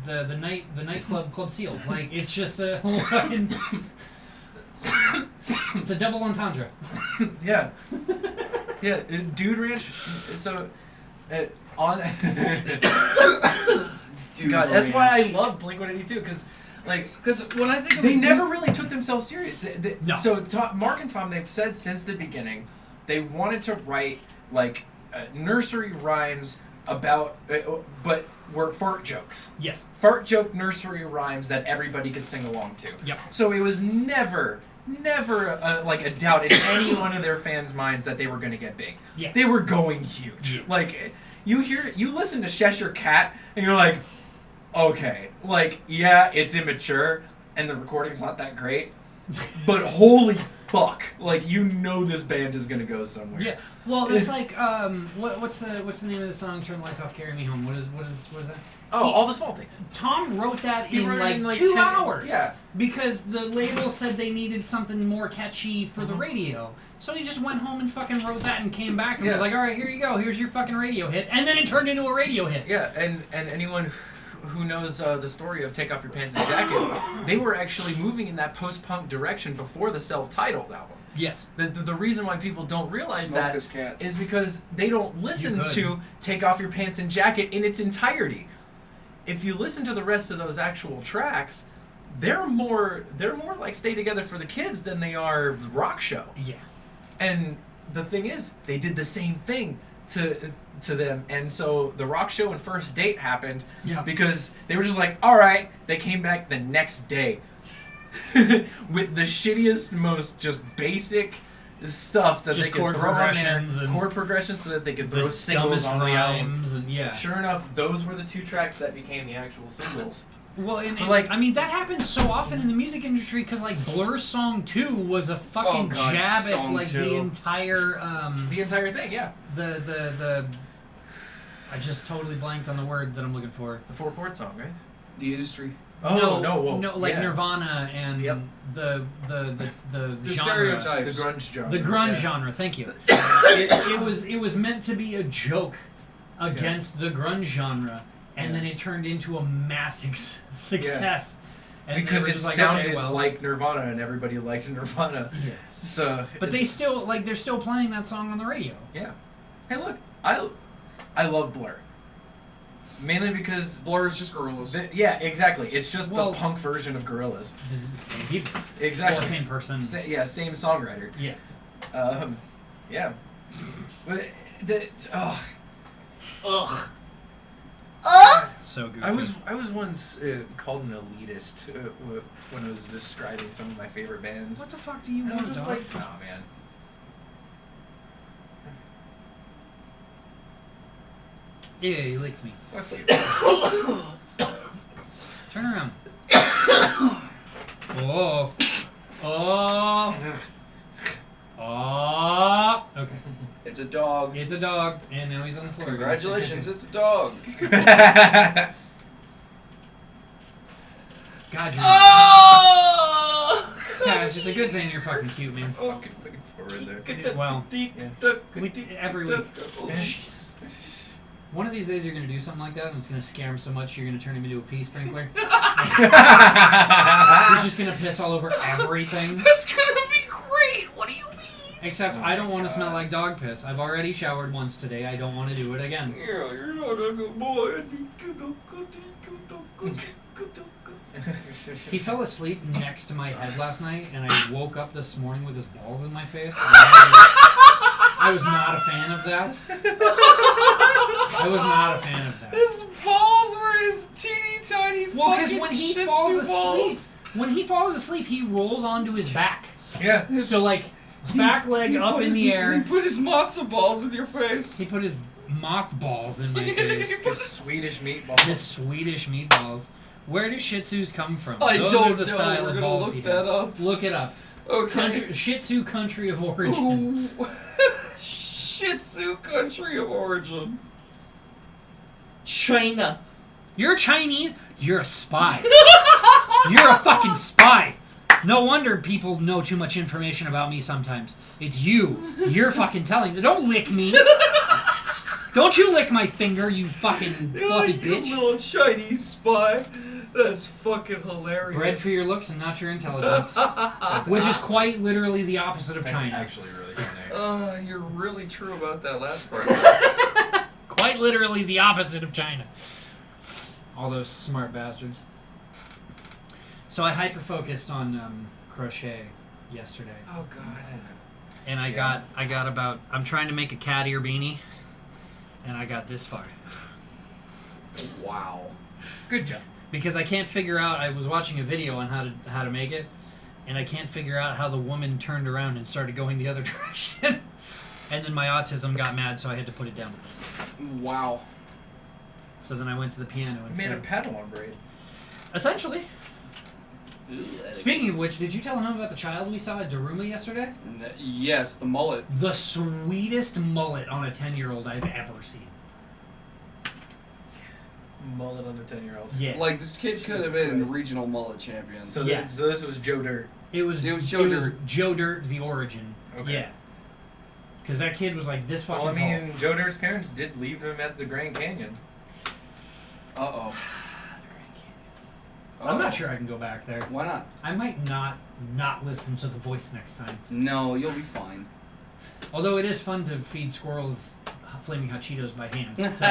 A: the nightclub Club Seal. Like it's just a whole fucking. It's a double entendre.
B: Yeah. Yeah, Dude Ranch. So, on.
C: Dude
B: God, that's why I
C: Ranch.
B: love Blink 182 because, like,
C: Because when I think of
B: they
C: a
B: never really took themselves serious.
A: No.
B: So Mark and Tom, they've said since the beginning, they wanted to write like nursery rhymes about, but were fart jokes.
A: Yes.
B: Fart joke nursery rhymes that everybody could sing along to.
A: Yep.
B: So it was never like a doubt in any one of their fans' minds that they were going to get big.
A: Yeah.
B: They were going huge.
A: Yeah.
B: Like you listen to Cheshire Cat and you're like, okay, like yeah, it's immature and the recording's not that great, but holy fuck, like you know this band is going to go somewhere.
A: Yeah. Well, it's like what's the name of the song? Turn the Lights Off, Carry Me Home. What is that?
B: Oh, all the small things.
A: Tom wrote that
B: He
A: in
B: wrote it
A: like
B: in, like,
A: 2
B: 10
A: hours.
B: yeah.
A: Because the label said they needed something more catchy for the radio. So he just went home and fucking wrote that and came back and
B: Yeah.
A: was like, all right, here you go. Here's your fucking radio hit. And then it turned into a radio hit.
B: Yeah, and anyone who knows the story of Take Off Your Pants and Jacket, they were actually moving in that post-punk direction before the self-titled album.
A: Yes.
B: The reason why people don't realize
C: Smoke
B: that
C: this cat.
B: is because they don't listen
A: You could.
B: to Take Off Your Pants and Jacket in its entirety. If you listen to the rest of those actual tracks, they're more like Stay Together for the Kids than they are rock show.
A: Yeah.
B: And the thing is, they did the same thing to them, and so the rock show and First Date happened
A: Yeah.
B: because they were just like, all right. They came back the next day with the shittiest, most just basic stuff that
A: Just
B: they could
A: chord
B: throw on there,
A: progressions and
B: chord progressions, so that they could
A: The
B: throw singles
A: dumbest
B: on the album.
A: rhymes and yeah.
B: Sure enough, those were the 2 tracks that became the actual singles.
A: Well,
B: But, like-
A: I mean, that happens so often in the music industry because, like, Blur's Song 2 was a fucking
C: Oh, God,
A: jab at,
C: Song
A: like,
C: 2.
A: the entire,
B: The entire thing, yeah.
A: the I just totally blanked on the word that I'm looking for.
B: The 4-chord song, right?
C: The industry.
B: Oh, no,
A: like
B: yeah.
A: Nirvana and
B: Yep.
A: the
C: The
A: genre.
C: stereotypes.
B: The grunge genre.
A: The grunge
B: yeah.
A: genre, thank you. it was meant to be a joke against the grunge genre, and
B: Yeah.
A: then it turned into a massive success. And they
B: Because
A: were
B: it
A: just like,
B: sounded
A: okay, well,
B: like Nirvana, and everybody liked Nirvana.
A: yeah.
B: So,
A: But they still they're still playing that song on the radio.
B: yeah. Hey, look, I love Blur. Mainly because
C: Blur is just gorillas.
B: yeah, exactly. It's just
A: Well-
B: the punk version of Gorillaz.
A: This is the same people.
B: Exactly.
A: Well, same person.
B: Yeah, same songwriter.
A: Yeah.
B: Yeah. But, oh,
F: Ugh.
A: So goofy.
B: I was once called an elitist when I was describing some of my favorite bands.
A: What the fuck do you
B: And I
A: want,
B: was just
A: dog?
B: like, nah, man.
A: Yeah, you licked me.
B: Fuck you.
A: Turn around. Oh. Oh. Oh. Okay.
C: It's a dog.
A: It's a dog, and now he's on the floor. again.
C: Congratulations, it's a dog.
A: God, you're.
F: Oh!
A: Gosh, it's a good thing you're fucking cute, man.
B: Fucking looking forward there.
A: Well,
C: we
A: every week.
C: Oh,
A: Jesus. One of these days you're gonna do something like that, and it's gonna scare him so much you're gonna turn him into a pea sprinkler. He's just gonna piss all over everything.
F: That's gonna be great. What do you mean?
A: Except
B: Oh
A: I don't
B: my
A: want to smell
B: God.
A: like dog piss. I've already showered once today. I don't want to do it again.
C: Yeah, you're not a good boy.
A: He fell asleep next to my head last night, and I woke up this morning with his balls in my face. And I was not a fan of that. I was not a fan of that.
C: His balls were his teeny tiny
A: Well, because
C: fucking
A: when he
C: Shih
A: falls
C: Tzu balls.
A: he falls asleep, he rolls onto his back.
B: Yeah.
A: So like, back leg
C: He
A: up
C: put
A: in
C: his-
A: the air.
C: He put his matzo balls in your face.
A: He put his mothballs in my face.
B: His Swedish meatball.
A: His Swedish meatballs. Where do Shih Tzus come from?
C: I
A: Those
C: don't
A: are the
C: know.
A: style
C: We're
A: of
C: gonna
A: balls
C: look
A: he
C: that
A: has.
C: up.
A: Look it up.
C: Okay.
A: Shih Tzu country of origin.
C: Ooh. Shih Tzu country of origin.
E: China.
A: You're Chinese. You're a spy. You're a fucking spy. No wonder people know too much information about me sometimes. It's you. You're fucking telling. Don't lick me. Don't you lick my finger, you fucking fluffy
C: You
A: bitch.
C: little Chinese spy. That's fucking hilarious.
A: Bred for your looks and not your intelligence. Which is quite literally the opposite of
B: That's
A: China.
B: actually really funny.
C: You're really true about that last part.
A: Quite literally the opposite of China. All those smart bastards. So I hyper-focused on crochet yesterday.
C: Oh god.
A: And I got about, I'm trying to make a cat ear beanie. And I got this far.
C: Wow.
B: Good job.
A: Because I can't figure out, I was watching a video on how to make it, and I can't figure out how the woman turned around and started going the other direction. And then my autism got mad, so I had to put it down.
C: Wow.
A: So then I went to the piano
B: You
A: instead.
B: made a paddle on braid.
A: Essentially. Speaking of which, did you tell him about the child we saw at Daruma yesterday?
C: Yes, the mullet.
A: The sweetest mullet on a 10-year-old I've ever seen.
B: Mullet on a 10-year-old.
A: Yeah.
C: Like, this kid could have
B: Jesus
C: been
B: Christ.
C: regional mullet champion.
B: So,
A: Yeah.
B: so this was Joe Dirt.
A: It was
C: Joe Dirt.
A: Joe Dirt, the origin.
B: Okay.
A: Yeah. Because that kid was like this fucking
B: Well, I
A: tall.
B: mean, Joe Dirt's parents did leave him at the Grand Canyon.
C: Uh-oh.
A: I'm not sure I can go back there.
C: Why not?
A: I might not listen to the voice next time.
C: No, you'll be fine.
A: Although it is fun to feed squirrels flaming hot Cheetos by hand. So,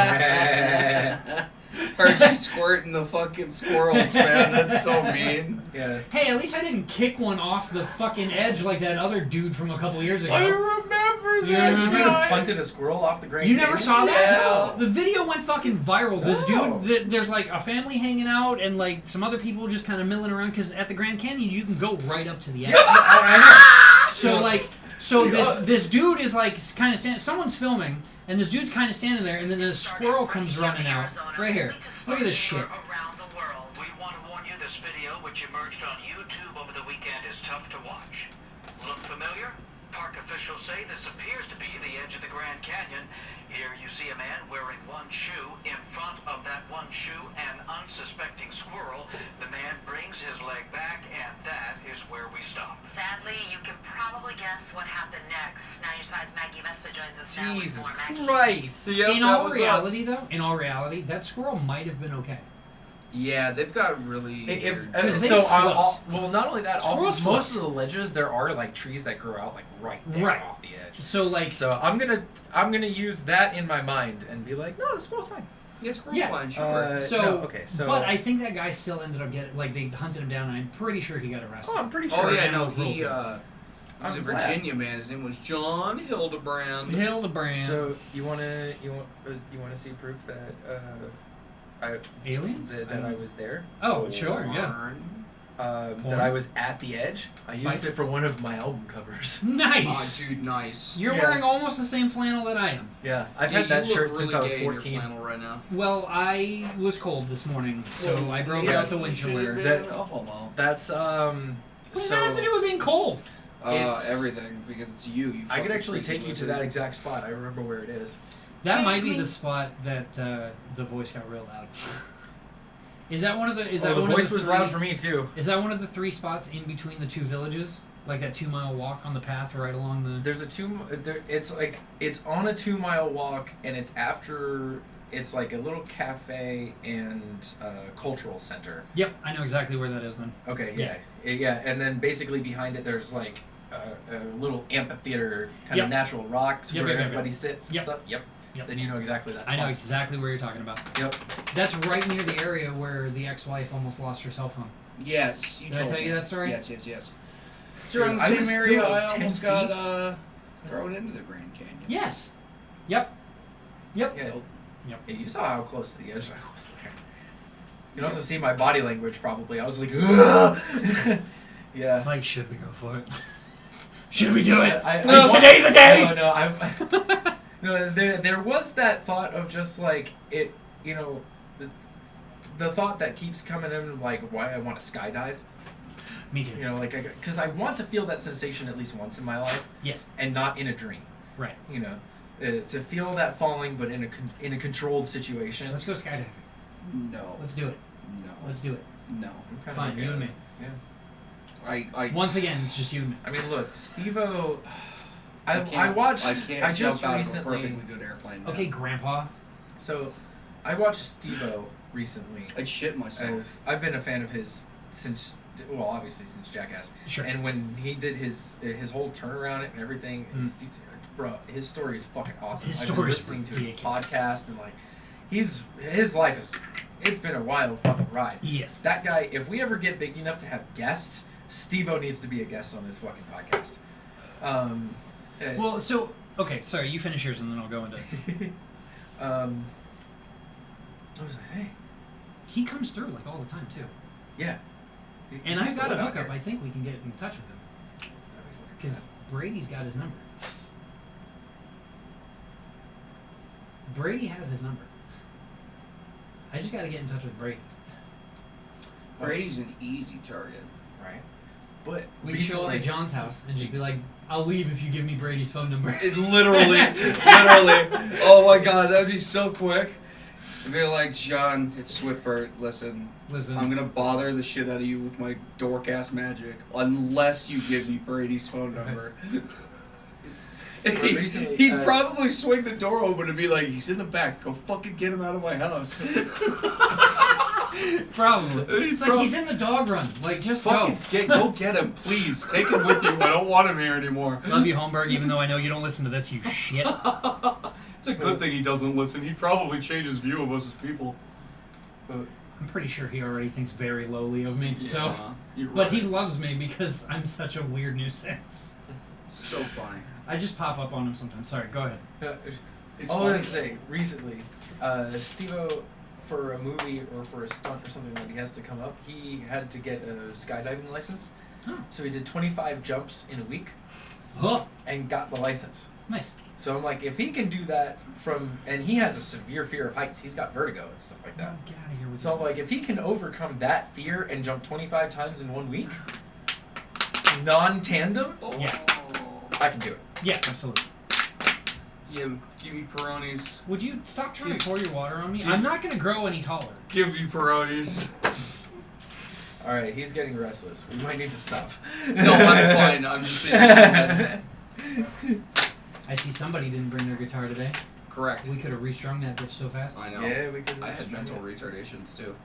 C: Heard you squirting the fucking squirrels, man. That's so mean.
B: Yeah.
A: hey, at least I didn't kick one off the fucking edge like that other dude from a couple years ago.
C: remember
A: You remember?
B: You could have punted a squirrel off the Grand
A: You
B: Canyon.
A: never saw that?
C: Yeah.
A: The video went fucking viral. This
B: No.
A: dude, there's like a family hanging out and like some other people just kind of milling around because at the Grand Canyon you can go right up to the edge.
B: I
A: So like, this dude is like kind of standing. Someone's filming, and this dude's kind of standing there, and then a squirrel comes running out right here. Look at this shit.
G: Around the world. We want to warn you this video, which emerged on YouTube over the weekend, is tough to watch. Look familiar? Park officials say this appears to be the edge of the Grand Canyon. Here you see a man wearing one shoe. In front of that one shoe, an unsuspecting squirrel. The man brings his leg back, and that is where we stop.
H: Sadly, you can probably guess what happened next. Now your size Maggie Vespa joins us now. with
B: Jesus
H: more Maggie.
B: Christ.
C: Yep,
A: In
C: that
A: all
C: was
A: reality,
C: us.
A: though, in all reality, that squirrel might have been okay.
C: Yeah, they've got really
B: If,
C: weird-
A: they
B: so,
A: float.
B: well, not only that,
A: Squirrels
B: off most of the ledges there are like trees that grow out like right there
A: Right.
B: off the edge.
A: So like,
B: So I'm gonna use that in my mind and be like, no, the squirrel's fine.
C: Yes, cross
A: Yeah.
C: line, sure.
B: So
A: But I think that guy still ended up getting, like, they hunted him down, and I'm pretty sure he got arrested.
B: Oh, I'm pretty sure.
C: Oh yeah,
A: Yeah,
C: no,
A: no,
C: he
A: cruelty.
C: was a
B: I'm glad.
C: Virginia man. His name was John Hildebrand.
A: Hildebrand.
B: So you want to see proof that
A: Aliens?
B: that I was there?
A: Oh, sure, yeah.
B: That I was at the edge. I used
A: Spice?
B: it for one of my album covers.
A: Nice!
C: Oh, dude, nice.
A: You're
B: Yeah.
A: wearing almost the same flannel that I am.
B: Yeah, I've
C: Yeah,
B: had that
C: you look
B: shirt since
C: really
B: I was
C: gay in your
B: 14.
C: flannel right now.
A: Well, I was cold this morning, so I broke out the winter wear.
B: That-
C: a homo.
B: That's
A: What does that have to do with being cold?
B: It's-
C: Everything, because it's you.
B: I could
C: fucking
B: actually
C: freaky
B: take you to
C: lizard.
B: that exact spot. I remember where it is.
A: That
F: Take
A: might be
F: me.
A: the spot that the voice got real loud. Is that one of the? Is that
B: the
A: one
B: voice
A: of the
B: was
A: three,
B: loud for me too.
A: Is that one of the 3 spots in between the 2 villages? Like that 2-mile walk on the path right along the.
B: There's a it's on a 2-mile walk, and it's after. It's like a little cafe and cultural center.
A: Yep, I know exactly where that is then.
B: Okay, yeah, and then basically behind it there's like a little amphitheater, kind
A: Yep.
B: of natural rocks
A: Yep,
B: where
A: yep, yep,
B: everybody
A: yep.
B: sits and
A: Yep.
B: stuff. Yep.
A: Yep.
B: Then you know exactly that
A: I know
B: spot.
A: exactly where you're talking about.
B: Yep.
A: That's right near the area where the ex-wife almost lost her cell phone.
C: Yes. You
A: Did I
C: told
A: tell
C: me.
A: you that story?
C: Yes. It's
B: Dude,
C: around the
B: I
C: same
B: was
C: area
B: still, like,
C: I
B: 10
C: almost
B: feet.
C: got thrown into the Grand Canyon.
A: Yes. Yep. Yep.
B: Yeah.
A: Yep.
B: Yeah, you saw how close to the edge I was there. You can also see my body language probably. I was like, "Ugh." Yeah.
A: It's like, should we go for it? Should we do it?
B: I-
A: Is today the day?
B: No, I'm. No, there was that thought of just like it, you know, the thought that keeps coming in, like why I want to skydive.
A: Me too.
B: You know, like because I want to feel that sensation at least once in my life,
A: Yes.
B: and not in a dream.
A: Right.
B: You know, to feel that falling, but in a controlled situation.
A: Let's go skydiving.
C: No.
A: Let's do it.
C: No.
A: Let's do it.
C: No.
B: I'm kinda
A: Fine,
B: okay
A: you and
B: with
A: me.
B: it. Yeah.
C: I
A: Once again, it's just you and me.
B: I mean, look, Steve-O. I
C: can't-
B: watched.
C: I can't
B: I just
C: jump out
B: recently.
C: of a perfectly good airplane.
A: Okay, Grandpa.
B: So, I watched Steve-O recently.
C: I'd shit myself.
B: I've been a fan of his since, well, obviously since Jackass.
A: Sure.
B: And when he did his whole turnaround and everything, his story is fucking awesome.
A: His
B: I've been
A: story's
B: listening to his
A: ridiculous.
B: podcast and like, his life it's been a wild fucking ride.
A: Yes.
B: That guy, if we ever get big enough to have guests, Steve-O needs to be a guest on this fucking podcast.
A: Well, so okay, sorry, you finish yours and then I'll go into.
B: What was I saying?
A: He comes through like all the time too.
B: Yeah.
A: And
B: He
A: I've
B: used to
A: got a
B: live out
A: hookup.
B: here.
A: I think we can get in touch with him
B: That'd be fucking
A: because Brady's got his number. Brady has his number. I just got to get in touch with Brady.
C: Brady's an easy target.
B: right. But
A: We can show up at John's house and just be like, "I'll leave if you give me Brady's phone number."
C: It literally. Oh my god, that'd be so quick. I'd be like, John, it's Swithbert. Listen,
A: Listen,
C: I'm gonna bother the shit out of you with my dork ass magic unless you give me Brady's phone number.
B: recently,
C: He'd probably swing the door open and be like, he's in the back. Go fucking get him out of my house.
A: probably. It's like he's in the dog run. Like, just go.
C: fucking go get him, please. Take him with you. I don't want him here anymore.
A: Love you, Holmberg. Even though I know you don't listen to this, you shit.
C: It's a good thing he doesn't listen. He'd probably change his view of us as people.
A: I'm pretty sure he already thinks very lowly of me. So,
C: you're
A: but
C: right.
A: he loves me because I'm such a weird nuisance.
C: So funny.
A: I just pop up on him sometimes. Sorry, go ahead.
C: It's
B: All I
C: funny.
B: was gonna say, recently, Steve-O, for a movie or for a stunt or something that he has to come up, he had to get a skydiving license.
A: Oh.
B: So he did 25 jumps in a week
A: Oh,
B: and got the license.
A: nice.
B: So I'm like, if he can do that and he has a severe fear of heights, he's got vertigo and stuff like that.
A: Oh, get out of here with
B: So I'm
A: that.
B: like, if he can overcome that fear and jump 25 times in 1 week, non-tandem,
A: Yeah.
B: I can do it.
A: Yeah, absolutely.
C: Yeah, give me Peronis.
A: Would you stop trying to pour your water on me? I'm not going to grow any taller.
C: Give me Peronis.
B: All right, he's getting restless. We might need to stop.
C: No, I'm fine. I'm just being stupid.
A: I see somebody didn't bring their guitar today.
C: Correct.
A: We could have restrung that bitch so fast.
C: I know.
B: Yeah, we could.
C: I had mental retardations too.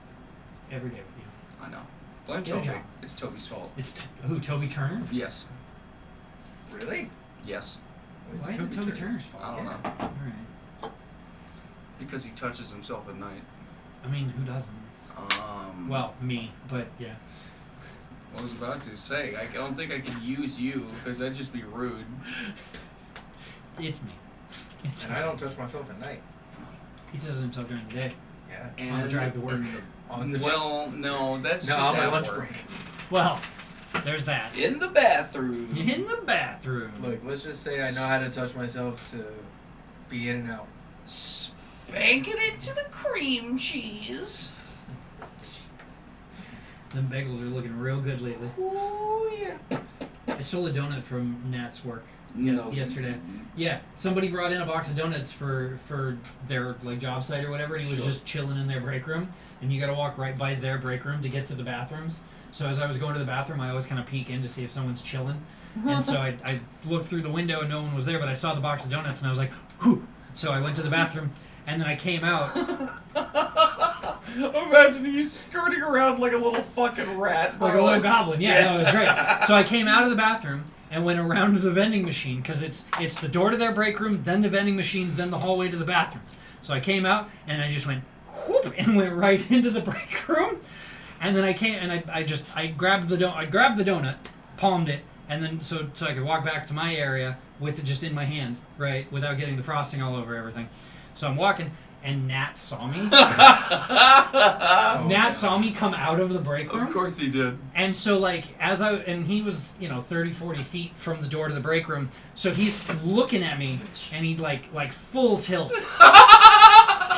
A: Every day with you.
C: I know. Blame
A: Good
C: Toby.
A: job.
C: It's Toby's fault.
A: It's who? Toby Turner?
C: Yes.
B: Really?
C: Yes.
A: Why is it Toby Turner's fault?
C: I don't know.
A: All right.
C: Because he touches himself at night.
A: I mean, who doesn't? Well, me, but yeah.
C: I was about to say, I don't think I could use you because that'd just be rude.
A: It's me. It's
B: And
A: me.
B: I don't touch myself at night.
A: He touches himself during the day.
B: Yeah.
A: On the drive to work.
C: Well, no, that's
B: No,
C: just
B: on my
C: at
B: lunch
C: work.
B: break.
A: Well, there's that.
C: In the bathroom.
A: In the bathroom.
B: Look, let's just say I know how to touch myself to be in and out.
C: Spanking it to the cream cheese.
A: Them bagels are looking real good lately.
C: Ooh, yeah.
A: I stole a donut from Nat's work
C: No.
A: yesterday. Yeah, somebody brought in a box of donuts for their like job site or whatever, and he was just chilling in their break room. And you got to walk right by their break room to get to the bathrooms. So as I was going to the bathroom, I always kind of peek in to see if someone's chilling. And so I looked through the window and no one was there, but I saw the box of donuts and I was like, whew. So I went to the bathroom and then I came out.
C: Imagine you skirting around like a little fucking rat.
A: Like a little goblin. Yeah, no, it was great. So I came out of the bathroom and went around to the vending machine because it's the door to their break room, then the vending machine, then the hallway to the bathrooms. So I came out and I just went whoop and went right into the break room. And then I came and I grabbed the donut, palmed it, and then so I could walk back to my area with it just in my hand, right, without getting the frosting all over everything. So I'm walking. And Nat saw me. Nat saw me come out of the break room.
C: Of course he did.
A: And so, like, and he was, 30, 40 feet from the door to the break room. So he's looking at me, and he, like full tilt.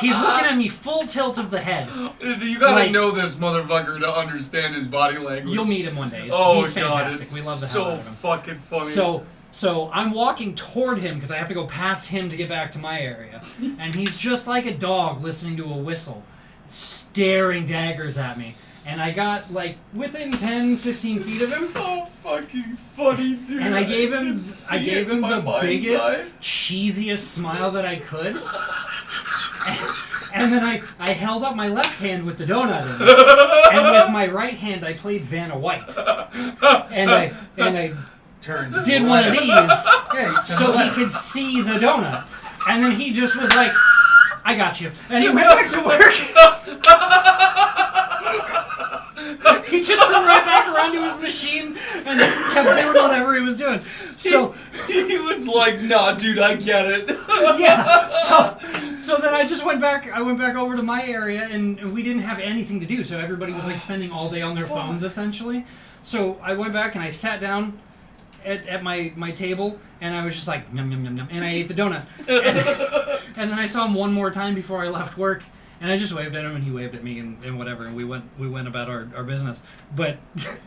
A: He's looking at me full tilt of the head.
C: You gotta know this motherfucker to understand his body language.
A: You'll meet him one day. He's
C: God,
A: fantastic.
C: it's
A: We love the hell out of him.
C: so fucking funny.
A: So I'm walking toward him because I have to go past him to get back to my area. And he's just like a dog listening to a whistle, staring daggers at me. And I got like within 10, 15 feet of him.
C: So fucking funny, dude.
A: And I gave him the biggest, cheesiest smile that I could. And then I held up my left hand with the donut in it. And with my right hand I played Vanna White. And I did one of these so he could see the donut. And then he just was like, I got you. And he went back to work. He just went right back around to his machine and kept doing whatever he was doing. So
C: he was like, nah, dude, I get it.
A: Yeah. So then I just went back. I went back over to my area, and we didn't have anything to do. So everybody was like spending all day on their phones, essentially. So I went back and I sat down at my table, and I was just like, yum, yum, yum, yum, and I ate the donut. And then I saw him one more time before I left work, and I just waved at him, and he waved at me, and whatever, and we went about our business. But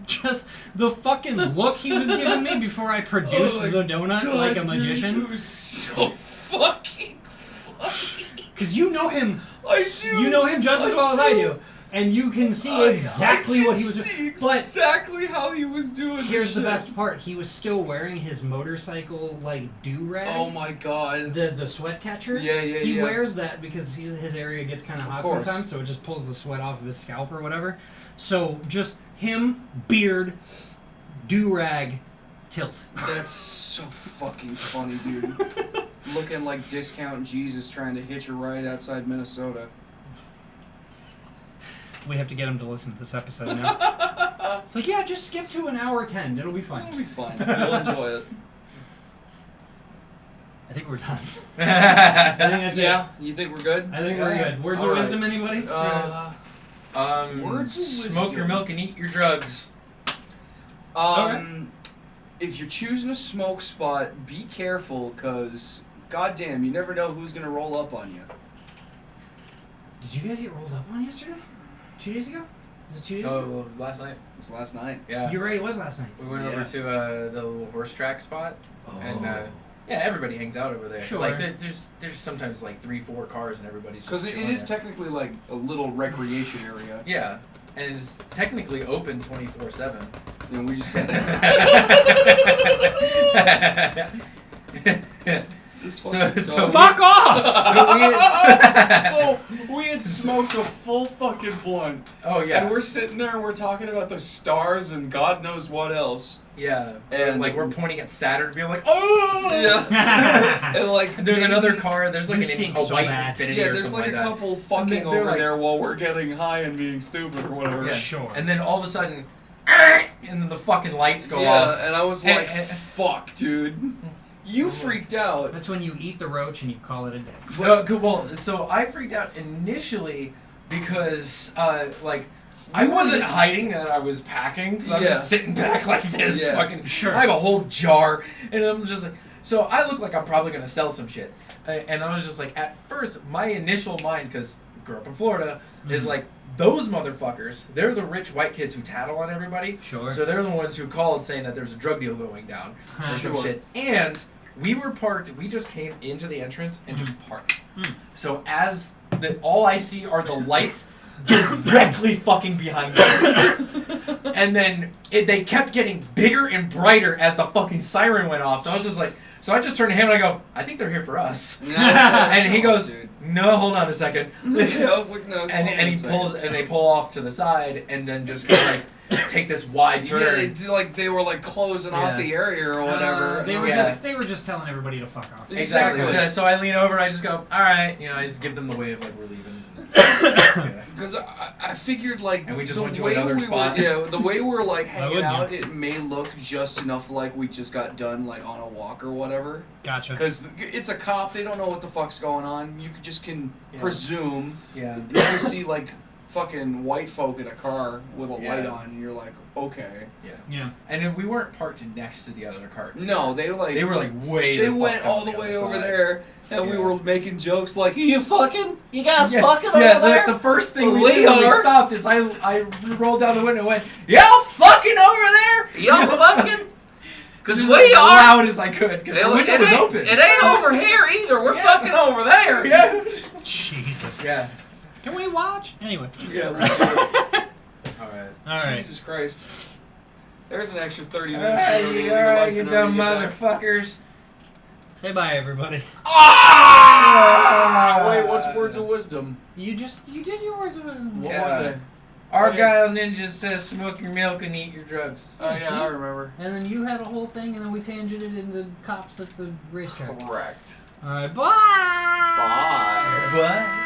A: just the fucking look he was giving me before I produced the donut like a magician.
C: Dude, it was so fucking funny.
A: Because you know him.
C: I do.
A: You know him just as well as I do. And you can see exactly what he was doing. But
C: exactly how he was doing.
A: Here's the best part. He was still wearing his motorcycle do-rag.
C: Oh my god.
A: The sweat catcher.
C: Yeah.
A: He wears that because his area gets kind of hot
C: course.
A: sometimes, so it just pulls the sweat off of his scalp or whatever. So just him, beard, do-rag, tilt.
C: That's so fucking funny, dude. Looking like Discount Jesus trying to hitch a ride outside Minnesota.
A: We have to get him to listen to this episode now. It's like, yeah, just skip to an hour 10. It'll be fine.
C: It'll be fine. You'll enjoy it.
A: I think we're done. I think that's it.
C: You think we're good?
A: I think we're good. Words of wisdom, anybody?
C: Words of
B: smoke
C: wisdom.
B: your milk and eat your drugs.
C: If you're choosing a smoke spot, be careful, cause goddamn, you never know who's gonna roll up on you.
A: Did you guys get rolled up on yesterday? 2 days ago? Was it 2 days ago?
B: Oh, last night.
C: It was last night.
B: Yeah.
A: You're right, it was last night.
B: We went over to the little horse track spot, and yeah, everybody hangs out over there.
A: Sure.
B: Like there's sometimes like 3-4 cars, and everybody's just
C: Because it
B: chilling
C: is
B: there.
C: technically like a little recreation area.
B: Yeah, and it's technically open 24/7.
C: And we just This
B: So
C: fucking dog.
A: Fuck off!
C: So we had smoked a full fucking blunt.
B: Oh yeah.
C: And we're sitting there and we're talking about the stars and God knows what else.
B: Yeah.
C: And
B: like we're pointing at Saturn, being like, oh.
C: Yeah. And like
B: There's
C: maybe-
B: another car. There's like
A: You
B: a
A: stink so
B: white
A: bad.
B: Infinity
C: Yeah,
B: or
C: there's
B: something
C: like a
B: that.
C: couple fucking
B: they're
C: over
B: like-
C: there while we're getting high and being stupid or whatever.
B: Yeah.
A: Sure.
B: And then all of a sudden, and then the fucking lights go off.
C: And I was
B: And-
C: like,
B: and-
C: fuck, dude. You freaked out.
A: That's when you eat the roach and you call it a day.
B: Well, so I freaked out initially because, like, I wasn't hiding that I was packing because I'm
C: Yeah.
B: just sitting back like this.
C: Yeah.
B: Fucking
A: Sure.
B: I have a whole jar, and I'm just like, so I look like I'm probably gonna sell some shit, and I was just like, at first, my initial mind, because grew up in Florida, is like, those motherfuckers, they're the rich white kids who tattle on everybody.
A: Sure.
B: So they're the ones who called saying that there's a drug deal going down or some
C: Sure.
B: shit. And we were parked. We just came into the entrance and just parked. So as all I see are the lights directly fucking behind us. And then they kept getting bigger and brighter as the fucking siren went off. So I was just like, so I just turned to him and I go, I think they're here for us. And he goes,
C: dude.
B: no, hold on a second.
C: Yeah, I was like, no.
B: And he pulls, and they pull off to the side, and then just like take this wide turn.
C: Yeah, they were like closing off
B: Yeah.
C: the area or whatever.
A: They were
B: Yeah.
A: they were just telling everybody to fuck off.
B: Exactly.
C: Exactly.
B: So I lean over, and I just go, all right, I just give them the wave like we're leaving. Yeah.
C: Because I figured like
B: And we just
C: the
B: went to
C: way
B: another
C: we
B: spot.
C: Were, the way we're like hanging
A: wouldn't
C: out, it may look just enough like we just got done like on a walk or whatever.
A: Gotcha.
C: Because it's a cop, they don't know what the fuck's going on. You just can
B: Yeah.
C: presume.
B: Yeah.
C: You just see like fucking white folk in a car with a light
B: Yeah.
C: on, and you're like, okay.
A: Yeah.
B: And then we weren't parked next to the other car.
C: No, they
B: They were like way.
C: They
B: the fuck
C: went
B: on
C: all the way
B: other
C: over
B: side.
C: there, and we
B: Yeah.
C: were making jokes like, "You fucking, you guys
B: Yeah,
C: fucking
B: yeah,
C: over there."
B: the first thing we
C: We
B: did when we
C: are.
B: stopped is I rolled down the window and went, y'all fucking over there?
C: Y'all fucking, because
B: Just
C: we
B: as
C: are.
B: loud as I could because the
C: It
B: window was
C: ain't-
B: open.
C: It ain't over here either. We're
B: Yeah.
C: fucking over there.
B: Yeah.
A: Jesus.
B: Yeah.
A: Can we watch? Anyway.
C: Yeah. Let's do it.
B: All right.
A: All right.
C: Jesus Christ. There's an extra 30
B: All
C: minutes.
B: right,
C: to
B: you,
C: live
B: all
C: your
B: right,
C: life
B: you
C: and
B: dumb
C: never get back.
B: motherfuckers.
A: Say bye, everybody.
C: Ah, wait, what's words of wisdom?
A: You did your words of wisdom.
C: What
B: Yeah.
C: were they?
B: Argyle Ninja says smoke your milk and eat your drugs.
C: Oh yeah,
A: See?
C: I remember.
A: And then you had a whole thing, and then we tangented into cops at the racetrack.
C: Correct.
A: All right, bye.
C: Bye.
B: What?